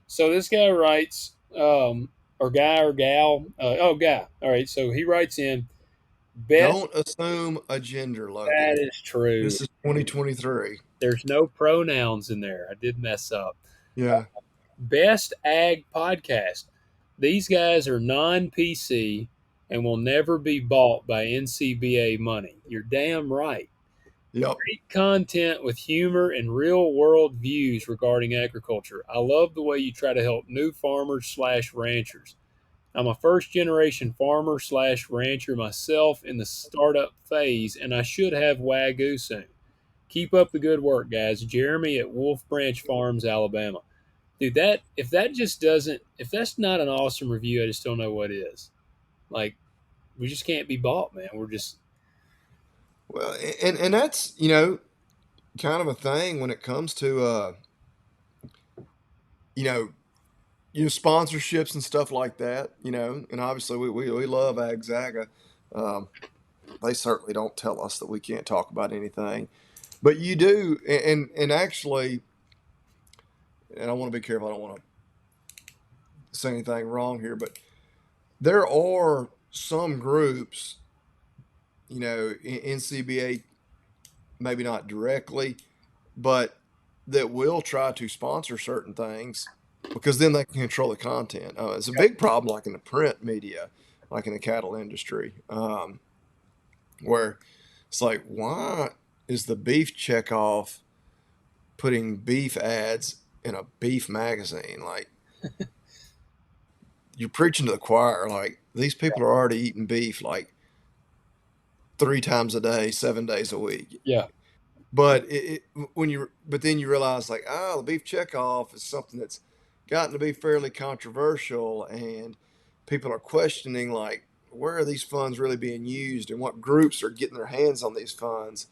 So this guy writes, or guy or gal. Guy. All right. So he writes in best. Don't assume a gender, That Logan. is true. This is 2023. There's no pronouns in there. I did mess up. Yeah. Best ag podcast. These guys are non PC and will never be bought by NCBA money. You're damn right. Yep. Great content with humor and real world views regarding agriculture. I love the way you try to help new farmers slash ranchers. I'm a first generation farmer slash rancher myself in the startup phase, and I should have Wagyu soon. Keep up the good work, guys. Jeremy at Wolf Branch Farms, Alabama. Dude, if that's not an awesome review, I just don't know what is. Like, we just can't be bought, man. We're just, Well, and that's kind of a thing when it comes to you know sponsorships and stuff like that. And obviously we love Agzaga. Um, they certainly don't tell us that we can't talk about anything, but you do. And actually, and I want to be careful. I don't want to say anything wrong here, but there are some groups, in CBA, maybe not directly, but that will try to sponsor certain things because then they can control the content. It's a Yep. big problem, like in the print media, like in the cattle industry, where it's like, why is the beef checkoff putting beef ads in a beef magazine? Like, you're preaching to the choir. Like, these people are already eating beef like 3 times a day, 7 days a week. Yeah. But but then you realize like, oh, the beef checkoff is something that's gotten to be fairly controversial, and people are questioning like, where are these funds really being used, and what groups are getting their hands on these funds.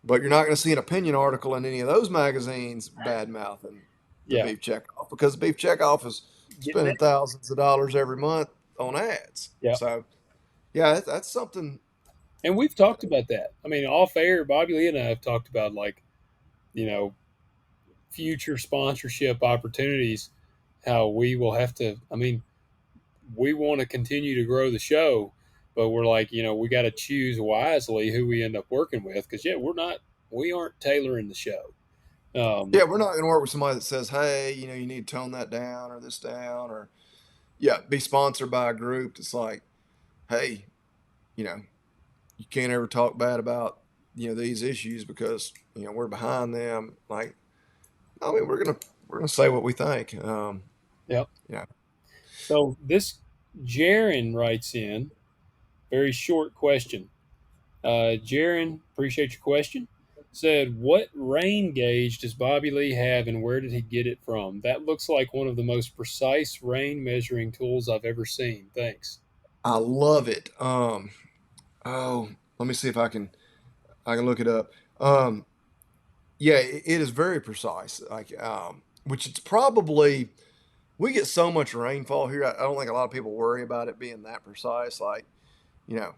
But you're not going to see an opinion article in any of those magazines bad mouthing the Yeah. beef checkoff, because the beef checkoff is Getting that. spending thousands of dollars every month on ads. Yeah. So yeah, that's something. And we've talked about that. I mean, off air, Bobby Lee and I have talked about like, you know, future sponsorship opportunities, how we will have to, I mean, we want to continue to grow the show, but we're like, we got to choose wisely who we end up working with. Cause yeah, we aren't tailoring the show. Yeah, we're not going to work with somebody that says, hey, you need to tone that down or this down, or yeah, be sponsored by a group that's like, hey, you know, you can't ever talk bad about these issues because we're behind them. Like, I mean, we're gonna say what we think. Yep. Yeah, So this Jaron writes in very short question. Jaron, appreciate your question. Said, what rain gauge does Bobby Lee have and where did he get it from? That looks like one of the most precise rain measuring tools I've ever seen. Thanks. I love it. Oh, let me see if I can look it up. Um, yeah, it is very precise. Like, which it's probably we get so much rainfall here. I don't think a lot of people worry about it being that precise. Like, you know,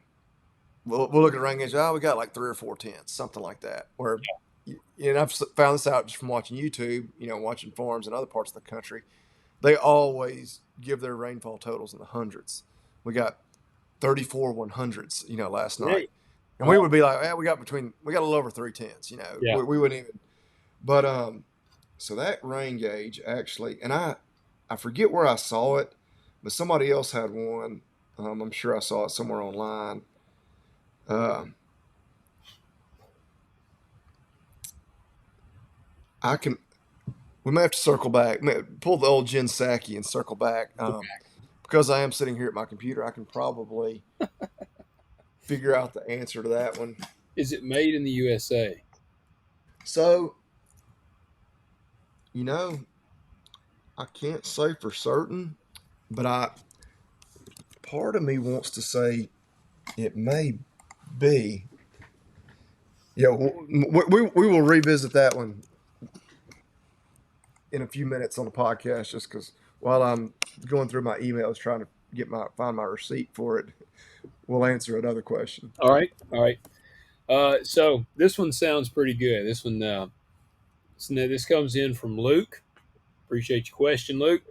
we'll look at rain gauge. Oh, we got like 3 or 4 tenths, something like that. Where, and I've found this out just from watching YouTube. Watching farms in other parts of the country, they always give their rainfall totals in the hundreds. We got 34 100s. Last night, Great. and we Wow. would be like, we got a little over 3 tenths. Yeah. We wouldn't even. But so that rain gauge actually, and I forget where I saw it, but somebody else had one. I'm sure I saw it somewhere online. Uh, I can. We may have to circle back. Pull the old Jen Psaki and circle back. Because I am sitting here at my computer, I can probably figure out the answer to that one. Is it made in the USA? So, you know, I can't say for certain, but part of me wants to say it may be. Yeah, we will revisit that one in a few minutes on the podcast, just because while I'm going through my emails trying to find my receipt for it, we'll answer another question. All right. All right. So this one sounds pretty good. This comes in from Luke. Appreciate your question, Luke.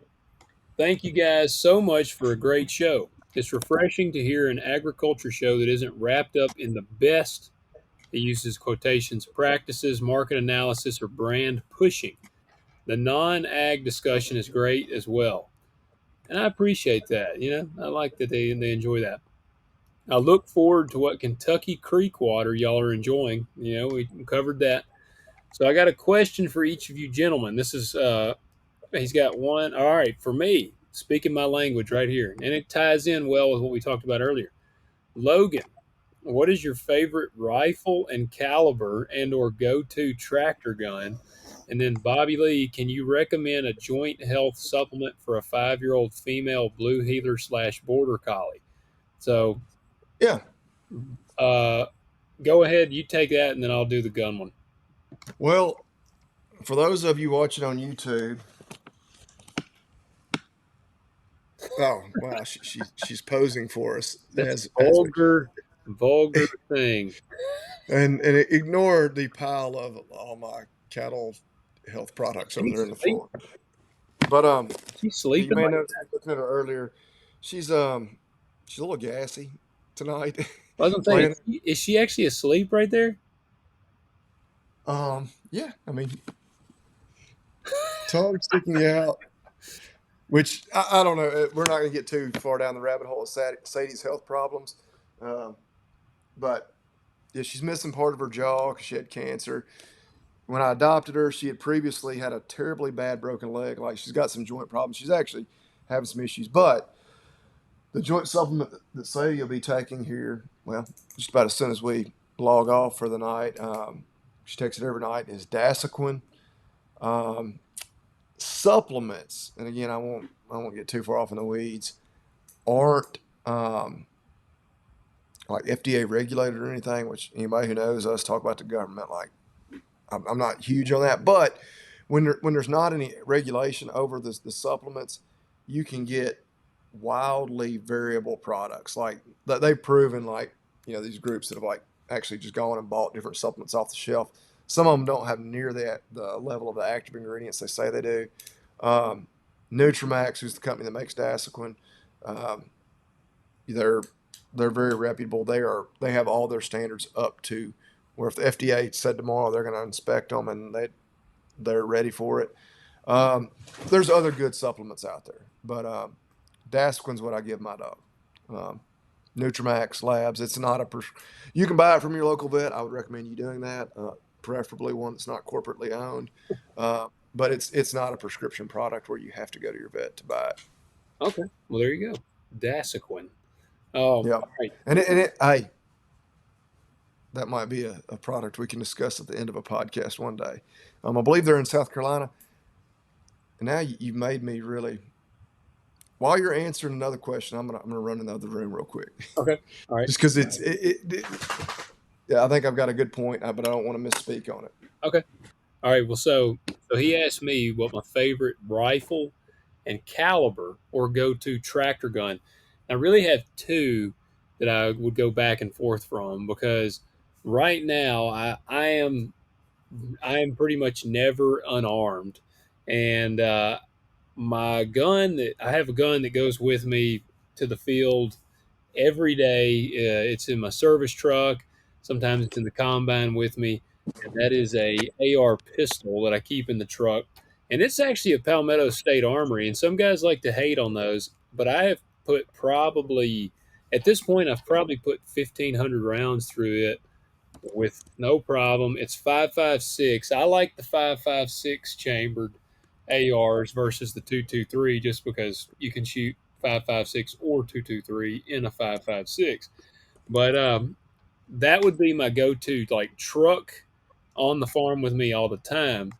Thank you guys so much for a great show. It's refreshing to hear an agriculture show that isn't wrapped up in the best. It uses quotations, practices, market analysis, or brand pushing. The non-ag discussion is great as well, and I appreciate that. I like that they enjoy that. I look forward to what Kentucky Creek water y'all are enjoying. We covered that. So I got a question for each of you gentlemen. This is he's got one. All right, for me, speaking my language right here, and it ties in well with what we talked about earlier. Logan, what is your favorite rifle and caliber and/or go-to tractor gun? And then Bobby Lee, can you recommend a joint health supplement for a 5-year-old female blue heeler / border collie? So, Yeah. uh, go ahead, you take that, and then I'll do the gun one. Well, for those of you watching on YouTube, oh wow, she's posing for us That's a as we vulgar thing. and ignore the pile of all my cattle health products over She's there in the sleep. floor. But She's you sleeping may like notice me looking at her earlier. She's she's a little gassy tonight. I was gonna say. Laying, Is she actually asleep right there? yeah, I mean, tongue sticking out. Which I don't know. We're not going to get too far down the rabbit hole of Sadie's health problems, um, but yeah, she's missing part of her jaw because she had cancer. When I adopted her, she had previously had a terribly bad broken leg. Like she's got some joint problems. She's actually having some issues, but the joint supplement that Sadie will be taking here, well, just about as soon as we log off for the night, she takes it every night, is Dasequin. Um, Supplements, and again, I won't get too far off in the weeds, aren't like FDA regulated or anything. Which anybody who knows us talk about the government, like I'm not huge on that, but when there's not any regulation over the supplements, you can get wildly variable products. Like they've proven, like these groups that have like actually just gone and bought different supplements off the shelf. Some of them don't have near the level of the active ingredients they say they do. Um, Nutramax, who's the company that makes Dasequin, um, they're they're very reputable. They have all their standards up to where if the FDA said tomorrow they're going to inspect them and they're ready for it. There's other good supplements out there, but Dasequin's what I give my dog. Um, Nutramax Labs. It's not you can buy it from your local vet. I would recommend you doing that, preferably one that's not corporately owned. But it's not a prescription product where you have to go to your vet to buy it. Okay, well there you go, Dasequin. Yeah, All right. hey, that might be a product we can discuss at the end of a podcast one day. I believe they're in South Carolina. And now you've made me really. While you're answering another question, I'm gonna run in the other room real quick, Okay. All right. just because yeah, I think I've got a good point, but I don't want to misspeak on it. Okay. All right. Well, so he asked me what my favorite rifle and caliber or go-to tractor gun. I really have two that I would go back and forth from because right now I am pretty much never unarmed, and my gun that I have a gun that goes with me to the field every day. It's in my service truck. Sometimes it's in the combine with me, and that is a AR pistol that I keep in the truck. And it's actually a Palmetto State Armory. And some guys like to hate on those, but I have put probably at this point I've probably put 1,500 rounds through it with no problem. It's 5.56. I like the 5.56 chambered ARs versus the 2.23 just because you can shoot 5.56 or 2.23 in a 5.56. But that would be my go-to like truck on the farm with me all the time.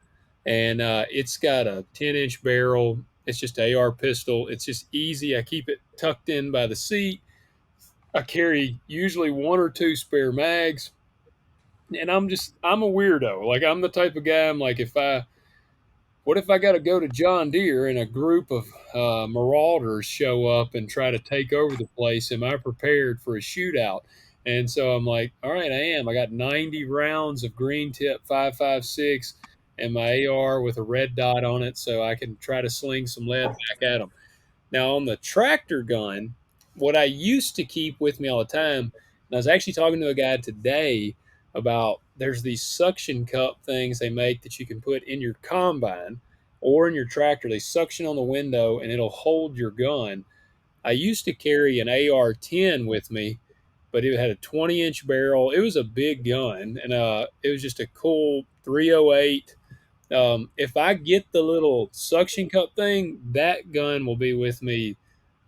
And it's got a 10-inch barrel. It's just AR pistol. It's just easy. I keep it tucked in by the seat. I carry usually one or two spare mags, and I'm a weirdo. Like I'm the type of guy. I'm like what if I got to go to John Deere and a group of marauders show up and try to take over the place? Am I prepared for a shootout? And so I'm like, all right, I am. I got 90 rounds of green tip 5.56 and my AR with a red dot on it, so I can try to sling some lead back at them. Now, on the tractor gun, what I used to keep with me all the time, and I was actually talking to a guy today about there's these suction cup things they make that you can put in your combine or in your tractor. They suction on the window and it'll hold your gun. I used to carry an AR-10 with me, but it had a 20-inch barrel. It was a big gun, and it was just a cool 308. If I get the little suction cup thing, that gun will be with me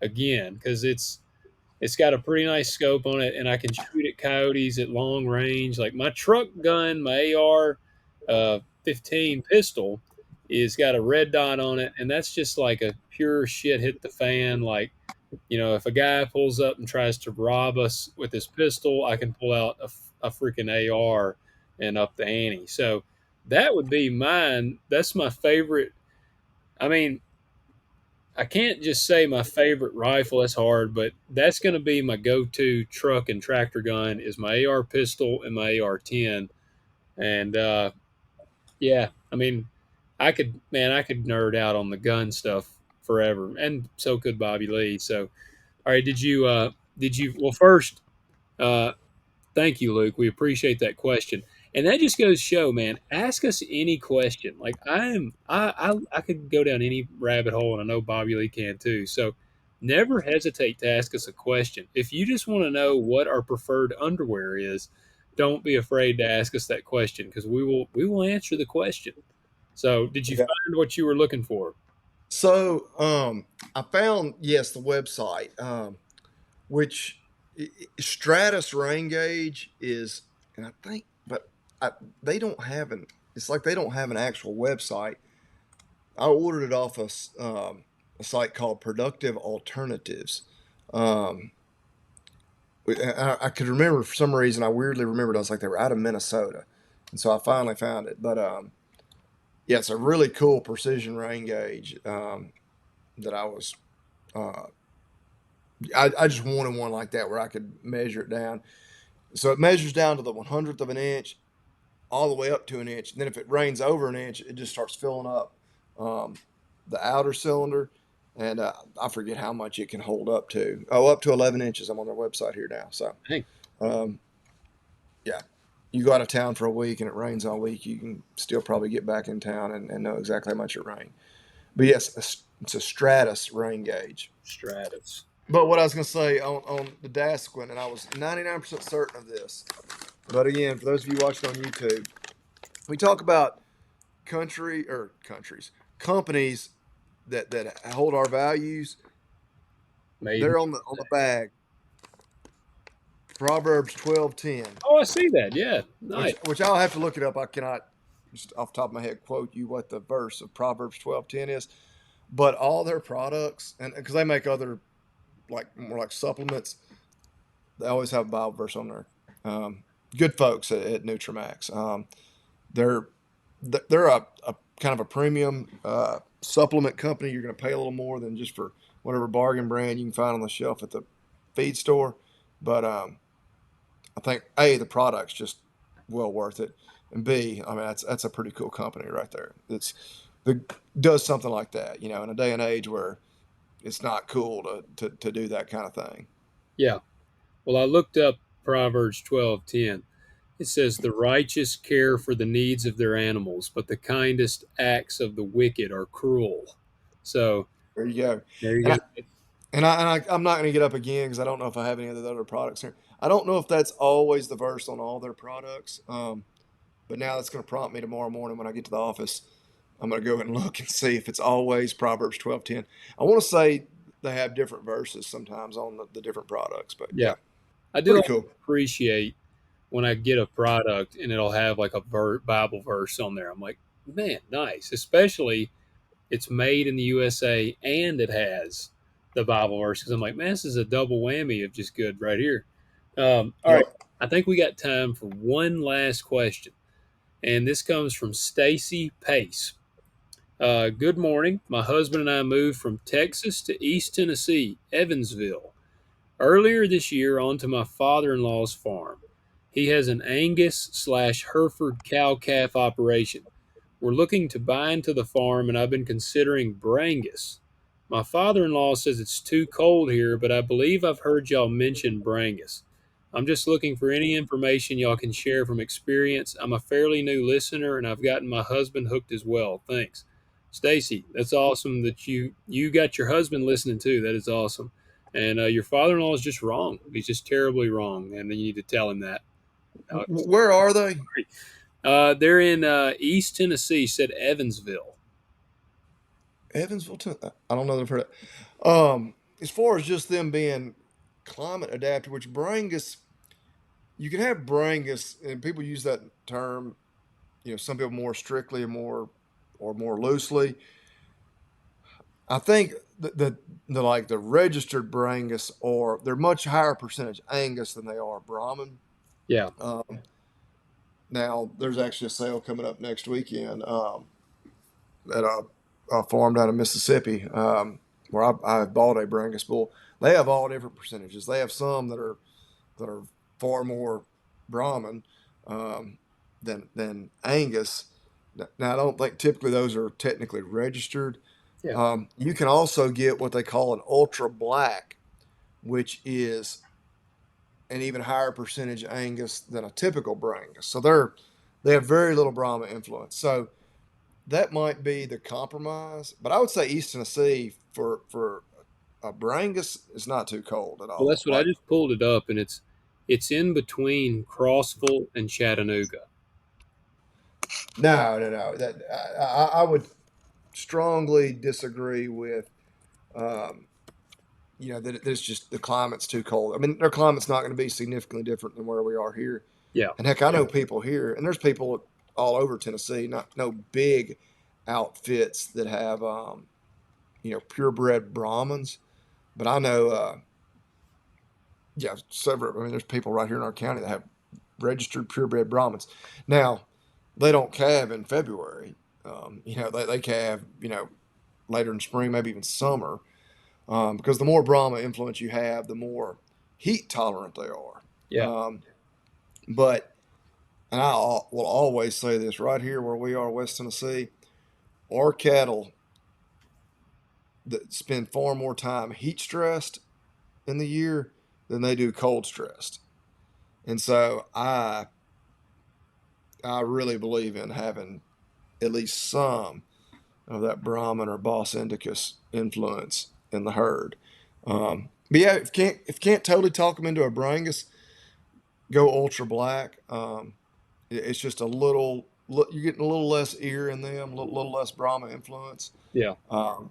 again because it's got a pretty nice scope on it, and I can shoot at coyotes at long range. Like my truck gun, my AR 15 pistol, is got a red dot on it, and that's just like a pure shit hit the fan. Like if a guy pulls up and tries to rob us with his pistol, I can pull out a freaking AR and up the ante. So that would be mine. That's my favorite. I mean, I can't just say my favorite rifle. That's hard, but that's going to be my go-to truck and tractor gun is my AR pistol and my AR-10. And yeah, I mean, I could nerd out on the gun stuff forever, and so could Bobby Lee. So, all right, did you? Well, first, uh, thank you, Luke. We appreciate that question. And that just goes to show, man, ask us any question. Like I could go down any rabbit hole, and I know Bobby Lee can too. So never hesitate to ask us a question. If you just want to know what our preferred underwear is, don't be afraid to ask us that question, because we will answer the question. So did you Yeah. find what you were looking for? So I found, yes, the website, which Stratus rain gauge is, and I think, but I, they don't have an. It's like they don't have an actual website. I ordered it off a site called Productive Alternatives. Um, I could remember for some reason. I weirdly remembered. I was like, they were out of Minnesota, and so I finally found it. But yeah, it's a really cool precision rain gauge that I was. Uh, I just wanted one like that where I could measure it down. So it measures down to the 100th of an inch, all the way up to an inch. And then if it rains over an inch, it just starts filling up um, the outer cylinder. And I forget how much it can hold up to. Oh, up to 11 inches. I'm on their website here now. So, Hey, um, yeah, you go out of town for a week and it rains all week, you can still probably get back in town and know exactly how much it rained. But yes, it's a Stratus rain gauge. Stratus. But what I was going to say on the Dasquin, and I was 99% certain of this. But again, for those of you watching on YouTube, we talk about companies that hold our values. Made. They're on the bag. Proverbs 12:10, Oh, I see that. Yeah, nice. which I'll have to look it up. I cannot just off the top of my head quote you what the verse of Proverbs 12:10 is, but all their products, and because they make other like more like supplements, they always have a Bible verse on there. Good folks at Nutramax. They're they're a kind of a premium supplement company. You're going to pay a little more than just for whatever bargain brand you can find on the shelf at the feed store. But I think A, the product's just well worth it, and B, I mean that's a pretty cool company right there. That does something like that, in a day and age where it's not cool to do that kind of thing. Yeah. Well, I looked up Proverbs 12:10. It says, "The righteous care for the needs of their animals, but the kindest acts of the wicked are cruel." So There you go. there And you I, go. I'm not going to get up again because I don't know if I have any of the other products here. I don't know if that's always the verse on all their products. But now that's going to prompt me tomorrow morning when I get to the office. I'm going to go and look and see if it's always Proverbs 12:10. I want to say they have different verses sometimes on the different products, but Yeah, yeah, I do pretty also cool. appreciate when I get a product and it'll have like a Bible verse on there. I'm like, man, nice. Especially it's made in the USA and it has the Bible verse, because I'm like, man, this is a double whammy of just good right here. All right, Yep. I think we got time for one last question, and this comes from Stacy Pace. Good morning. My husband and I moved from Texas to East Tennessee, Evansville, earlier this year onto my father in law's farm. He has an Angus slash Hereford cow calf operation. We're looking to buy into the farm, and I've been considering Brangus. My father in law says it's too cold here, but I believe I've heard y'all mention Brangus. I'm just looking for any information y'all can share from experience. I'm a fairly new listener, and I've gotten my husband hooked as well. Thanks. Stacy, that's awesome that you got your husband listening too. That is awesome. And your father-in-law is just wrong. He's just terribly wrong, and then you need to tell him that. Where are they? They're in East Tennessee. Said Evansville. Evansville. I don't know that I've heard it. As far as just them being climate adapted, which Brangus, you can have Brangus, and people use that term. Some people more strictly or more loosely. I think the like the registered Brangus or they're much higher percentage Angus than they are Brahman. Yeah, Um, Now there's actually a sale coming up next weekend at a farm down in Mississippi where I bought a Brangus bull. They have all different percentages. They have some that are far more Brahman than Angus. Now I don't think typically those are technically registered. yeah, You can also get what they call an ultra black, which is an even higher percentage Angus than a typical Brangus. So They have very little Brahma influence. So that might be the compromise. But I would say East Tennessee for a Brangus is not too cold at Well, all. that's what I Like just pulled it up, and it's in between Crossville and Chattanooga. no. That I would strongly disagree with. Um, that it's just the climate's too cold. I mean, their climate's not going to be significantly different than where we are here. Yeah, And heck, I know people here, and there's people all over Tennessee, not no big outfits that have purebred Brahmins, but I know several. I mean, there's people right here in our county that have registered purebred Brahmins. Now, they don't calve in February. They calve later in spring, maybe even summer, because the more Brahma influence you have, the more heat tolerant they are. yeah, But and will always say this right here where we are, West Tennessee, our cattle that spend far more time heat stressed in the year than they do cold stressed. And so I really believe in having at least some of that Brahmin or Bos Indicus influence in the herd. But yeah, if you can't totally talk them into a Brangus, go ultra black. It's just a little you're getting a little less ear in them, a little less Brahma influence. yeah. Um,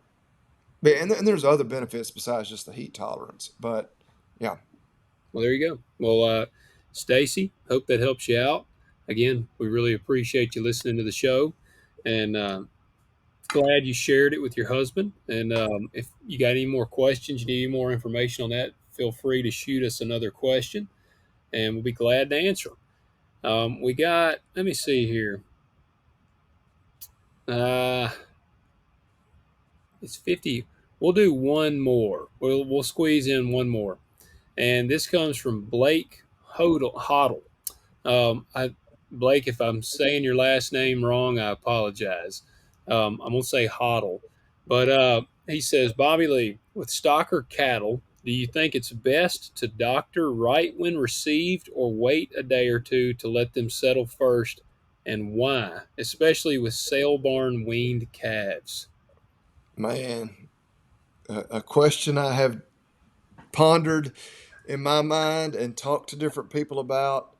and there's other benefits besides just the heat tolerance. But yeah, Well, there you go. Well, Stacy, hope that helps you out. Again, we really appreciate you listening to the show, and glad you shared it with your husband. And if you got any more questions, you need any more information on that, feel free to shoot us another question, and we'll be glad to answer them. We got, let me see here. Uh, it's 50. We'll do one more. We'll squeeze in one more. And this comes from Blake Hoddle. Blake, if I'm saying your last name wrong, I apologize. I'm going to say Hoddle. But he says, Bobby Lee, with stocker cattle, do you think it's best to doctor right when received or wait a day or two to let them settle first? And why? Especially with sale barn weaned calves. man, a question I have pondered in my mind and talked to different people about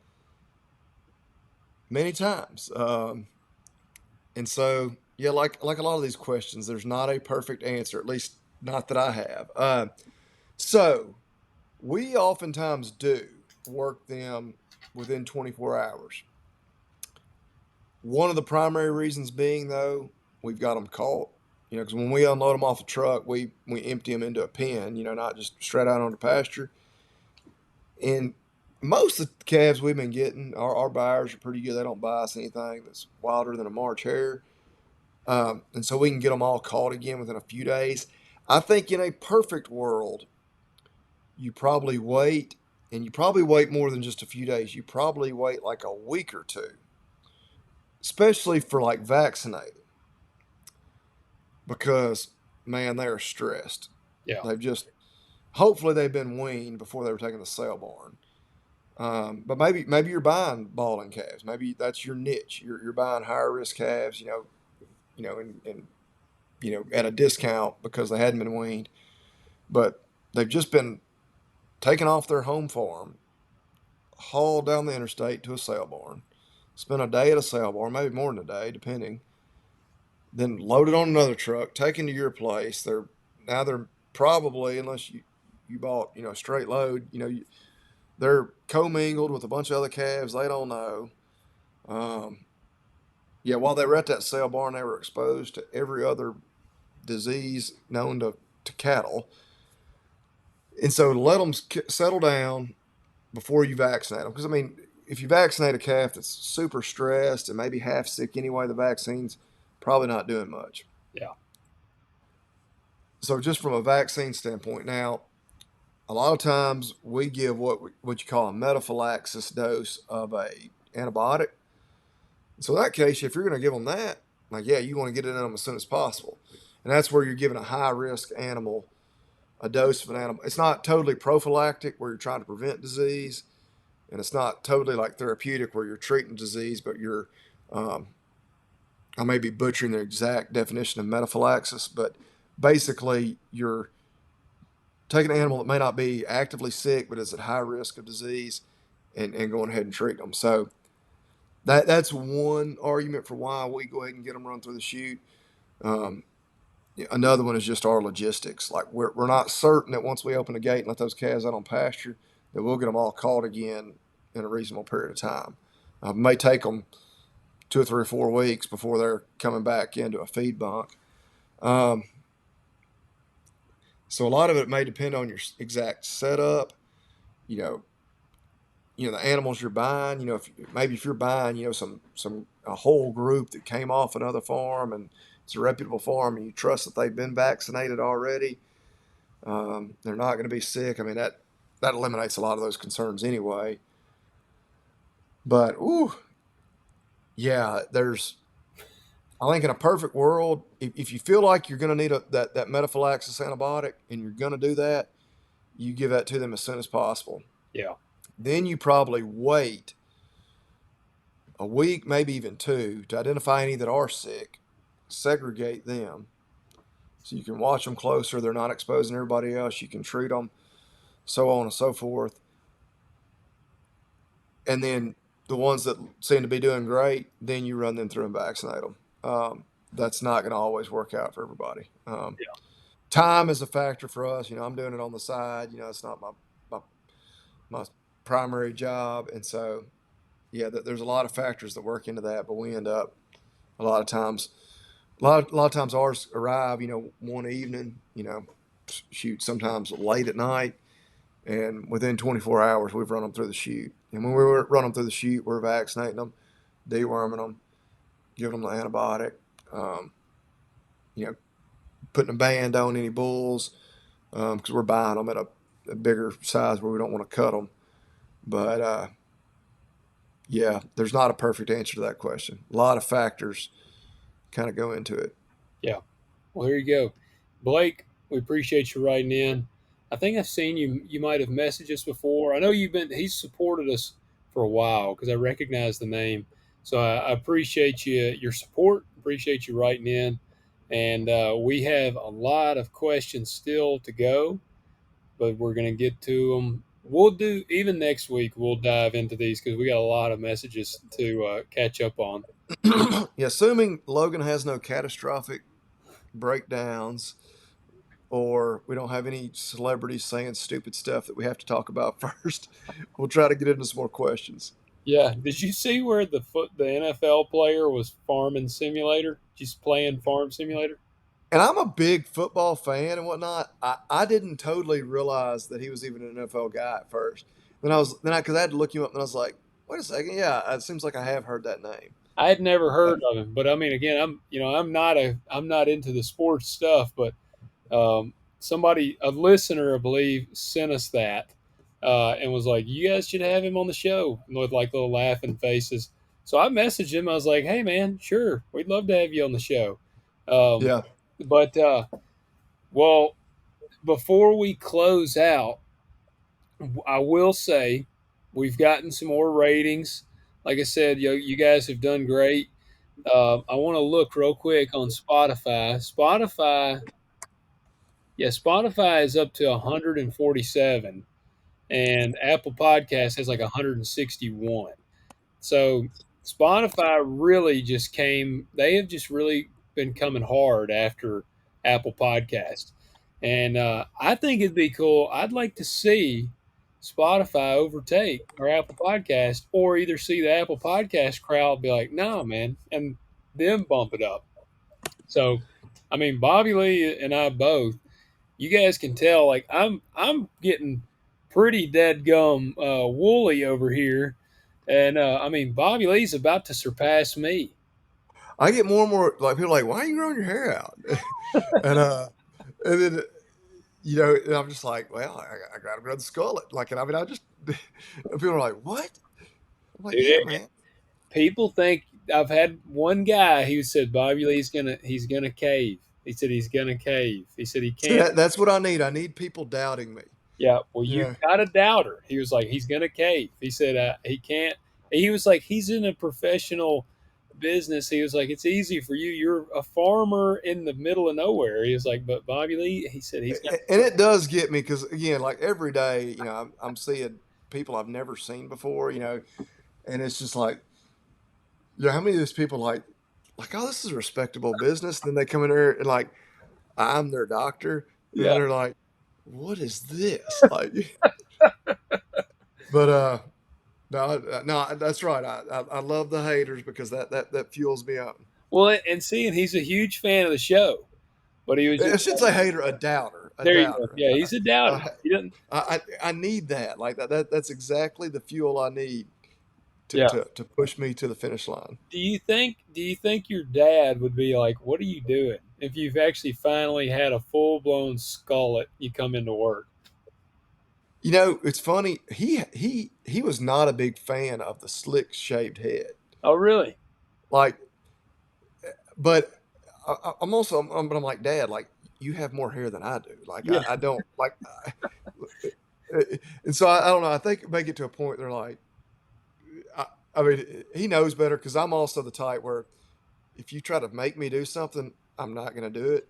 many times. And so, yeah, like a lot of these questions, there's not a perfect answer, at least not that I have. So we oftentimes do work them within 24 hours. One of the primary reasons being, though, we've got them caught. Because when we unload them off the truck, we empty them into a pen. Not just straight out on the pasture. And most of the calves we've been getting, our buyers are pretty good. They don't buy us anything that's wilder than a March hare. And so we can get them all caught again within a few days. I think in a perfect world, you probably wait, and you probably wait more than just a few days. You probably wait like a week or two, especially for like vaccinated, because man, they are stressed. Yeah. They've just hopefully they've been weaned before they were taken to sale barn. But maybe you're buying balding calves. Maybe that's your niche. You're buying higher risk calves. And at a discount because they hadn't been weaned, but they've just been taken off their home farm, hauled down the interstate to a sale barn, spent a day at a sale barn, maybe more than a day, depending. Then loaded on another truck, taken to your place. They're probably, unless you bought a straight load, they're commingled with a bunch of other calves. They don't know. Um, yeah, while they were at that sale barn, they were exposed to every other disease known to cattle. And so let them settle down before you vaccinate them. Because, I mean, if you vaccinate a calf that's super stressed and maybe half sick anyway, the vaccine's probably not doing much. Yeah. So, just from a vaccine standpoint, now, a lot of times we give what you call a metaphylaxis dose of a antibiotic. So, in that case, if you're going to give them that, like, yeah, you want to get it in them as soon as possible. And that's where you're giving a high risk animal a dose of an animal. It's not totally prophylactic where you're trying to prevent disease, and it's not totally like therapeutic where you're treating disease, but you're um, I may be butchering the exact definition of metaphylaxis, but basically you're taking an animal that may not be actively sick but is at high risk of disease and going ahead and treat them. So that's one argument for why we go ahead and get them run through the chute. Um, Another one is just our logistics. Like we're not certain that once we open the gate and let those calves out on pasture, that we'll get them all caught again in a reasonable period of time. It may take them 2 or 3 or 4 weeks before they're coming back into a feed bunk. Um, so a lot of it may depend on your exact setup. You know, the animals you're buying. If you're buying, some a whole group that came off another farm and it's a reputable farm and you trust that they've been vaccinated already. They're not going to be sick. I mean that eliminates a lot of those concerns anyway. But ooh, yeah, I think in a perfect world, if you feel like you're going to need that metaphylaxis antibiotic and you're going to do that, you give that to them as soon as possible. Yeah. Then you probably wait a week, maybe even two, to identify any that are sick, segregate them so you can watch them closer. They're not exposing everybody else. You can treat them, so on and so forth. And then the ones that seem to be doing great, then you run them through and vaccinate them. That's not going to always work out for everybody. Time is a factor for us. I'm doing it on the side. It's not my, my primary job. And so, yeah, there's a lot of factors that work into that, but we end up a lot of times, a lot of times ours arrive, one evening, shoot, sometimes late at night. And within 24 hours, we've run them through the chute. And when we run them through the chute, we're vaccinating them, deworming them, giving them the antibiotic, um, you know, putting a band on any bulls because we're buying them at a bigger size where we don't want to cut them. But yeah, there's not a perfect answer to that question. A lot of factors kind of go into it. Yeah. Well, here you go. Blake, we appreciate you writing in. I think I've seen you. You might have messaged us before. I know he's supported us for a while because I recognize the name. So I appreciate your support. Appreciate you writing in. And we have a lot of questions still to go, but we're going to get to them. We'll do, even next week, we'll dive into these because we got a lot of messages to catch up on. Yeah, assuming Logan has no catastrophic breakdowns or we don't have any celebrities saying stupid stuff that we have to talk about first, we'll try to get into some more questions. Yeah. Did you see where the NFL player was farming simulator? Just playing farm simulator. And I'm a big football fan and whatnot. I didn't totally realize that he was even an NFL guy at first. Because I had to look him up and I was like, wait a second, yeah, it seems like I have heard that name. I had never Uh, heard of him, but I mean, again, I'm not into the sports stuff, but a listener, I believe, sent us that and was like, "You guys should have him on the show," with like little laughing faces. So I messaged him. I was like, "Hey, man, sure, we'd love to have you on the show." Um, yeah, but well, before we close out, I will say we've gotten some more ratings. Like I said, you guys have done great. I want to look real quick on Spotify. Spotify is up to 147, and Apple Podcast has like 161. So Spotify really just came. They have just really been coming hard after Apple Podcast, and I think it'd be cool. I'd like to see Spotify overtake our Apple Podcast, or either see the Apple Podcast crowd be like, "No, man," and them bump it up. So, I mean, Bobby Lee and I both. You guys can tell, like I'm getting pretty dead gum woolly over here, and I mean Bobby Lee's about to surpass me. I get more and more like people are like, why are you growing your hair out? and and then and I'm just like, well, I got to grow the skull. Like, and I mean, people are like, what? I'm like, yeah, Dude, man. people think I've had one guy who said Bobby Lee's he's gonna cave. He said he's gonna cave. He said he See, can't. that's what I need. I need people doubting me. Yeah. Well, you Yeah. got a doubter. He was like, he's gonna cave. He said he can't. He was like, he's in a professional business. He was like, it's easy for you. You're a farmer in the middle of nowhere. He was like, but Bobby Lee, he said he's got. And it does get me because again, like every day, I'm seeing people I've never seen before, and it's just like, how many of these people like, oh, this is a respectable business. And then they come in here and like, I'm their doctor, and then Yeah. they're like, what is this? Like, but no, no, that's right. I love the haters because that fuels me up. Well, and seeing he's a huge fan of the show, but he was I just should say hater, a doubter, a there. You go. doubter. Yeah, he's a doubter. Uh, He doesn't. I need that. Like that's exactly the fuel I need to, Yeah. to, to push me to the finish line. Do you think your dad would be like, "What are you doing?" If you've actually finally had a full blown skullet, you come into work. It's funny. He was not a big fan of the slick shaped head. Oh, really? Like, but I'm also, but I'm like, Dad, like you have more hair than I do. Like Yeah. I don't like, and so I don't know. I think make it to a point they're like, I, I mean, he knows better because I'm also the type where if you try to make me do something, I'm not going to do it.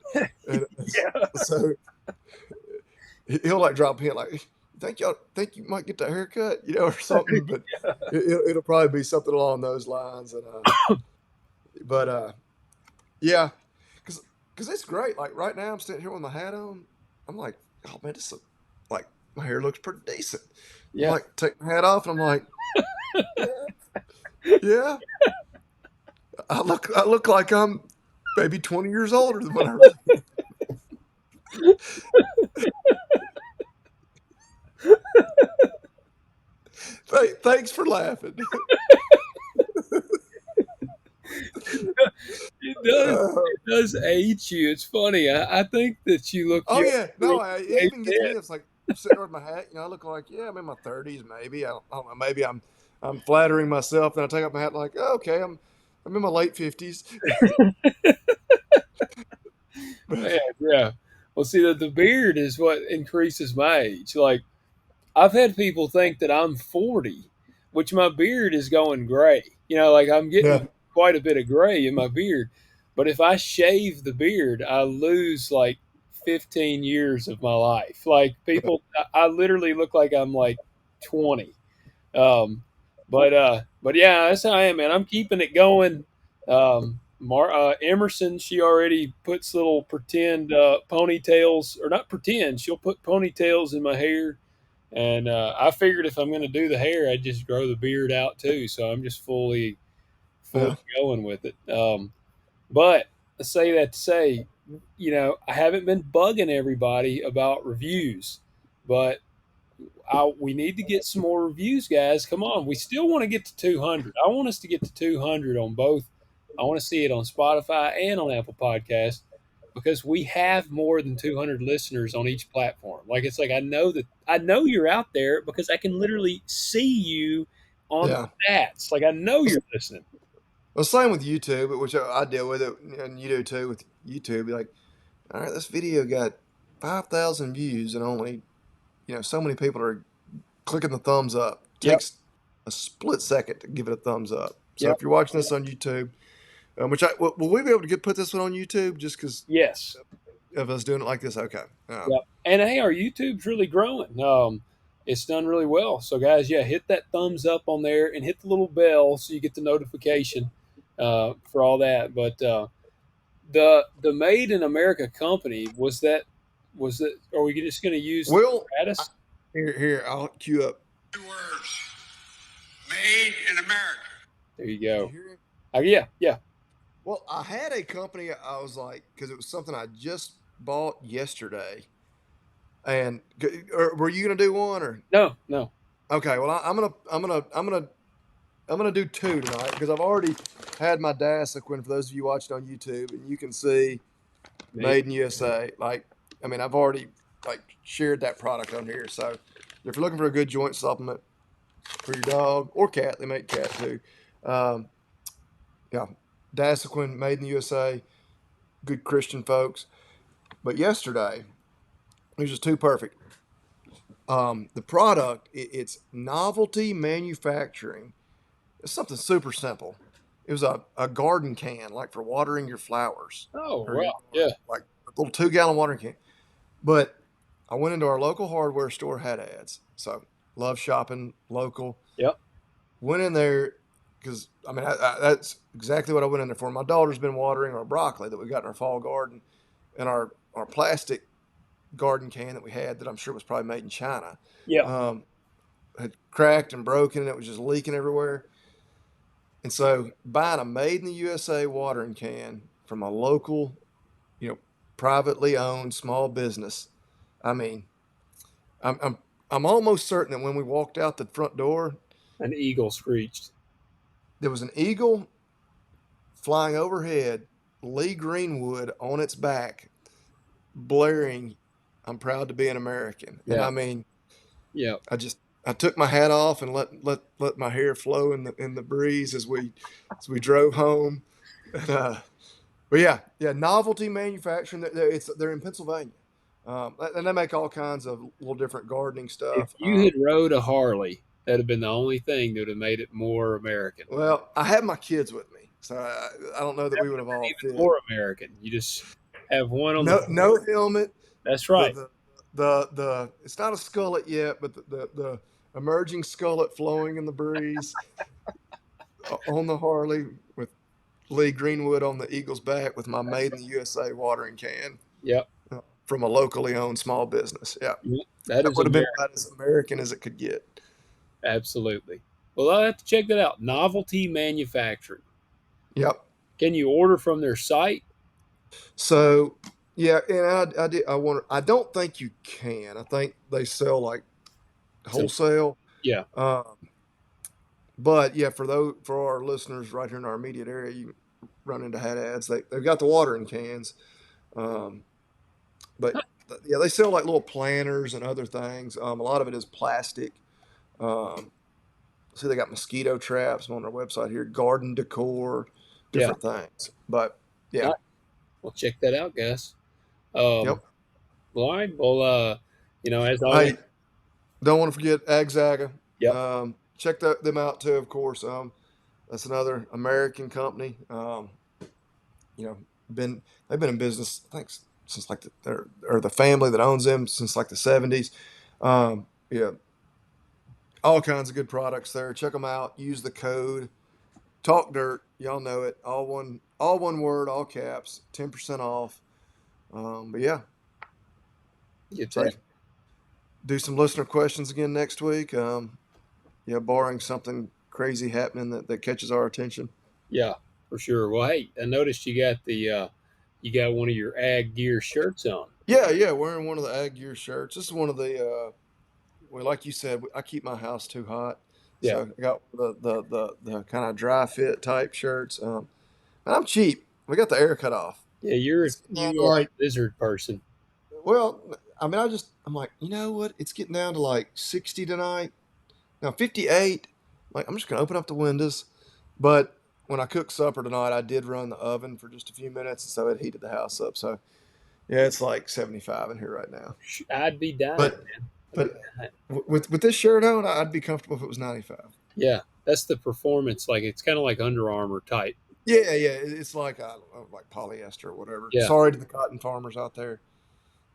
And Yeah. so he'll like drop in like, think you might get that haircut, or something. But it'll probably be something along those lines. And but yeah, because it's great. Like right now, I'm sitting here with my hat on. I'm like, oh man, like my hair looks pretty decent. I'm Yeah. like, take my hat off, and I'm like, yeah, yeah. I look like I'm maybe 20 years older than when I really. Thanks for laughing. It does. Uh, It does age you. It's funny. I think that you look oh younger yeah, when no, it you even gets me. shave It's like I'm sitting there with my hat. I look like I'm in my 30s, maybe. I don't know. Maybe I'm flattering myself. Then I take off my hat, like, oh, okay, I'm in my late 50s. But Man, yeah. Well, see, the beard is what increases my age. Like, I've had people think that I'm 40, which my beard is going gray. Like I'm yeah, getting quite a bit of gray in my beard. But if I shave the beard, I lose like 15 years of my life. Like yeah, people, I literally look like I'm like 20. But yeah, that's how I am, man. I'm keeping it going. Emerson, she already puts little pretend ponytails, or not pretend. She'll put ponytails in my hair, and I figured if I'm going to do the hair, I'd just grow the beard out too. So I'm just fully yeah. going with it. But I say that to say, I haven't been bugging everybody about reviews, but we need to get some more reviews, guys. Come on, we still want to get to 200. I want us to get to 200 on both. I want to see it on Spotify and on Apple Podcasts because we have more than 200 listeners on each platform. Like it's like I know you're out there because I can literally see you on the Yeah. stats. Like I know you're listening. Well, same with YouTube, which I deal with it, and you do too with YouTube. You're like, all right, this video got 5,000 views, and only so many people are clicking the thumbs up. It Yep. takes a split second to give it a thumbs up. So Yep. if you're watching this on YouTube, which will we be able to put this one on YouTube just because Yes. of us doing it like this? Okay. Yep. And hey, our YouTube's really growing. It's done really well. So guys, yeah, hit that thumbs up on there and hit the little bell so you get the notification for all that. But the Made in America company was that? Are we just going to use the Well, I, apparatus? here I'll cue up. 2 words. Made in America. There you Did you go. hear it? Yeah, yeah. Well, I had a company. I was like, because it was something I just bought yesterday. And were you gonna do one or? No, no. Okay, well I'm gonna do two tonight because I've already had my Dassequin for those of you watching on YouTube, and you can see Made. Made in USA. Like, I mean, I've already like shared that product on here. So if you're looking for a good joint supplement for your dog or cat, they make cat too. Um, yeah, Dassequin, Made in the USA, good Christian folks. But yesterday, it was just too perfect. The product, it's novelty manufacturing. It's something super simple. It was a garden can, like for watering your flowers Oh, or your wow. garden, Yeah. like a little 2 gallon watering can. But I went into our local hardware store, had ads. So love shopping local. Yep. Went in there because that's exactly what I went in there for. My daughter's been watering our broccoli that we got in our fall garden, and our plastic garden can that we had that I'm sure was probably made in China Yeah. um, had cracked and broken, and it was just leaking everywhere. And so buying a made in the USA watering can from a local, you know, privately owned small business. I mean, I'm I'm I'm almost certain that when we walked out the front door, An eagle screeched. there was an eagle flying overhead, Lee Greenwood on its back, blaring, "I'm proud to be an American." And Yeah. I mean, Yeah. I took my hat off and let my hair flow in the breeze as we drove home. And, but yeah, novelty manufacturing. They're in Pennsylvania, and they make all kinds of little different gardening If stuff. you had rode a Harley, that'd have been the only thing that would have made it more American. Well, I had my kids with me, so I don't know that That we would would have have been all even fit. more American. You just have one on the No front. helmet. That's The right. the the it's not a skullet yet, but the emerging skullet flowing in the breeze on the Harley with Lee Greenwood on the Eagles back with my Made in the USA watering can Yep. from a locally owned small business. Yeah, That that is would have been American. about as American as it could get. Absolutely. Well, I'll have to check that out. Novelty manufacturing. Yep. Can you order from their site? So yeah, and I did. I don't think you can. I think they sell like So, wholesale. yeah. Um, but yeah, for our listeners right here in our immediate area, you run into hat ads. They've got the watering cans, um, but yeah, they sell like little planters and other things. A lot of it is plastic. Um, see, they got mosquito traps on their website here, garden decor, Yeah. different things. But All yeah, right. Well, check that out, guys. Um, yep. well, all right. Well, as always, Hey, don't want to forget Ag Zaga. yep. Check them out too, of course. That's another American company. You know, been they've been in business, I think, since like or the family that owns them since like the 70s. Yeah, all kinds of good products there. Check them out. Use the code Talk Dirt. Y'all know it. All one word, all caps. 10% off. But yeah, Get so that. do some listener questions again next week. Yeah, barring something crazy happening that catches our attention. Yeah, for sure. Well, hey, I noticed you got one of your ag gear shirts on. Yeah, wearing one of the Ag Gear shirts. This is one of the well, like you said, I keep my house too hot, Yeah. so I got the kind of dry fit type shirts. And I'm cheap. We got the air cut off. Yeah, It's getting down you to are like, a lizard person. well, I'm like, you know what? It's getting down to like 60 tonight. Now 58. Like, I'm just gonna open up the windows. But when I cooked supper tonight, I did run the oven for just a few minutes, and so it heated the house up. So yeah, it's like 75 in here right now. I'd be dying, But man. I'd be but dying. with this shirt on, I'd be comfortable if it was 95. Yeah, that's the performance. Like it's kind of like Under Armour type. Yeah. It's like I don't know, like polyester or whatever. Yeah, Sorry to the cotton farmers out there.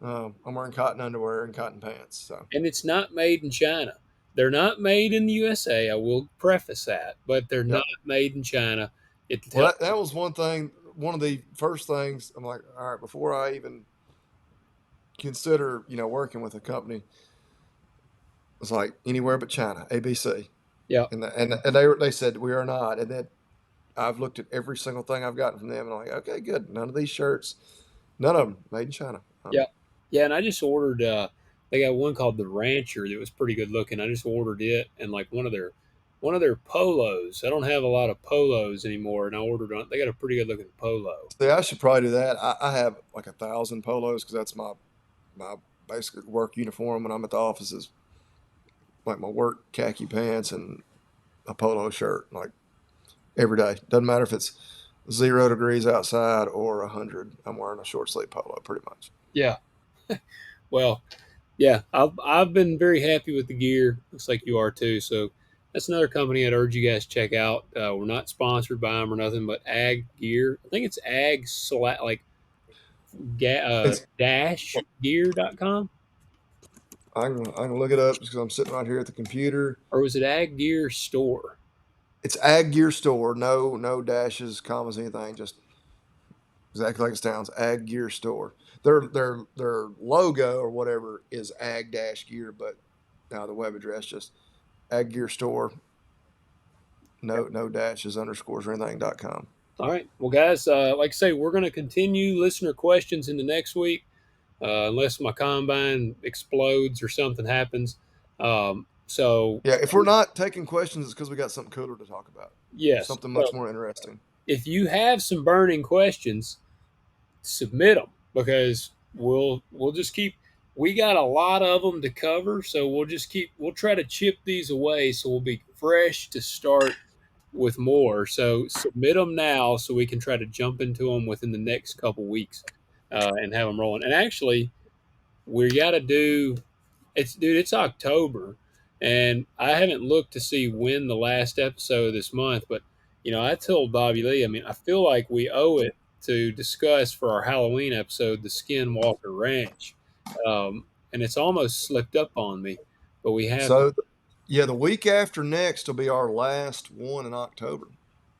I'm wearing cotton underwear and cotton pants. So and it's not made in China. They're not made in the USA. I will preface that, but they're not yep. made in China. It Well, tells. that was one thing. One of the first things I'm like, all right, before I even consider, working with a company, it's like anywhere but China, ABC, Yeah, and they said we are not, and then I've looked at every single thing I've gotten from them, and I'm like, okay, good. None of these shirts, none of them made in China. yeah, yeah. And I just ordered. They got one called the Rancher that was pretty good looking. I just ordered it and like one of their polos. I don't have a lot of polos anymore, and I ordered on. They got a pretty good looking polo. See, I should probably do that. I have like 1,000 polos because that's my basic work uniform when I'm at the office is like my work khaki pants and a polo shirt, like every day. Doesn't matter if it's 0 degrees outside or 100. I'm wearing a short sleeve polo pretty much. Yeah. Well, Yeah, I've been very happy with the gear. Looks like you are too. So that's another company I'd urge you guys to check out. We're not sponsored by them or nothing, but Ag Gear. I think it's like It's dashgear.com, I can look it up because I'm sitting right here at the computer. or was it Ag Gear Store? It's Ag Gear Store. No dashes, commas, anything. Just exactly like it sounds. Ag Gear Store. Their logo or whatever is Ag Dash Gear, but now the web address just Ag Gear Store. No dashes, underscores, or anything.com. All right. Well, guys, like I say, we're going to continue listener questions into next week, unless my combine explodes or something happens. So, Yeah, if we're not taking questions, it's because we got something cooler to talk about. yes. Something So much more interesting. if you have some burning questions, submit them because we'll just keep. We got a lot of them to cover, so we'll try to chip these away, so we'll be fresh to start with more. So submit them now, so we can try to jump into them within the next couple weeks, and have them rolling. And actually, we got to do it's October, and I haven't looked to see when the last episode of this month. But I told Bobby Lee, I mean, I feel like we owe it to discuss for our Halloween episode the Skinwalker Ranch, and it's almost slipped up on me, but we have. So, yeah, the week after next will be our last one in October.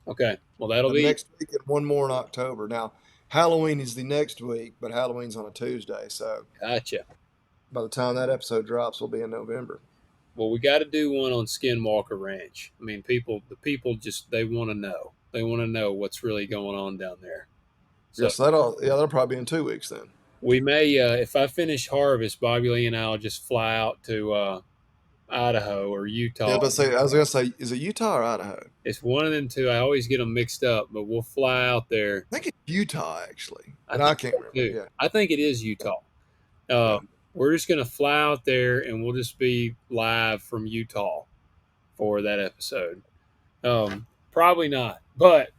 Okay, well that'll The be next week and one more in October. Now, Halloween is the next week, but Halloween's on a Tuesday. So gotcha. by the time that episode drops, we'll be in November. Well, we got to do one on Skinwalker Ranch. I mean, the people just they want to know. They want to know what's really going on down there. So Yes, that'll probably be in 2 weeks then. we may, if I finish harvest, Bobby Lee and I'll just fly out to Idaho or Yeah, Utah. but say I was gonna say, is it Utah or Idaho? It's one of them two. I always get them mixed up, but we'll fly out there. I think it's Utah actually, I but I think can't so remember. too. Yeah, I think it is Utah. yeah. We're just gonna fly out there and we'll just be live from Utah for that episode. Probably not, but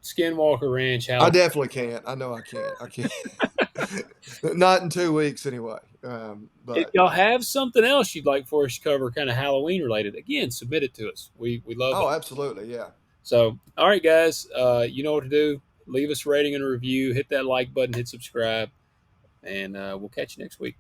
Skinwalker Ranch, I Halloween. definitely can't. I know I can't. I can't. Not in 2 weeks anyway. If But y'all have something else you'd like for us to cover, kind of Halloween related, again, submit it to us. We love it. oh, absolutely, yeah. So, all right, guys, you know what to do. Leave us a rating and a review. Hit that like button. Hit subscribe, and we'll catch you next week.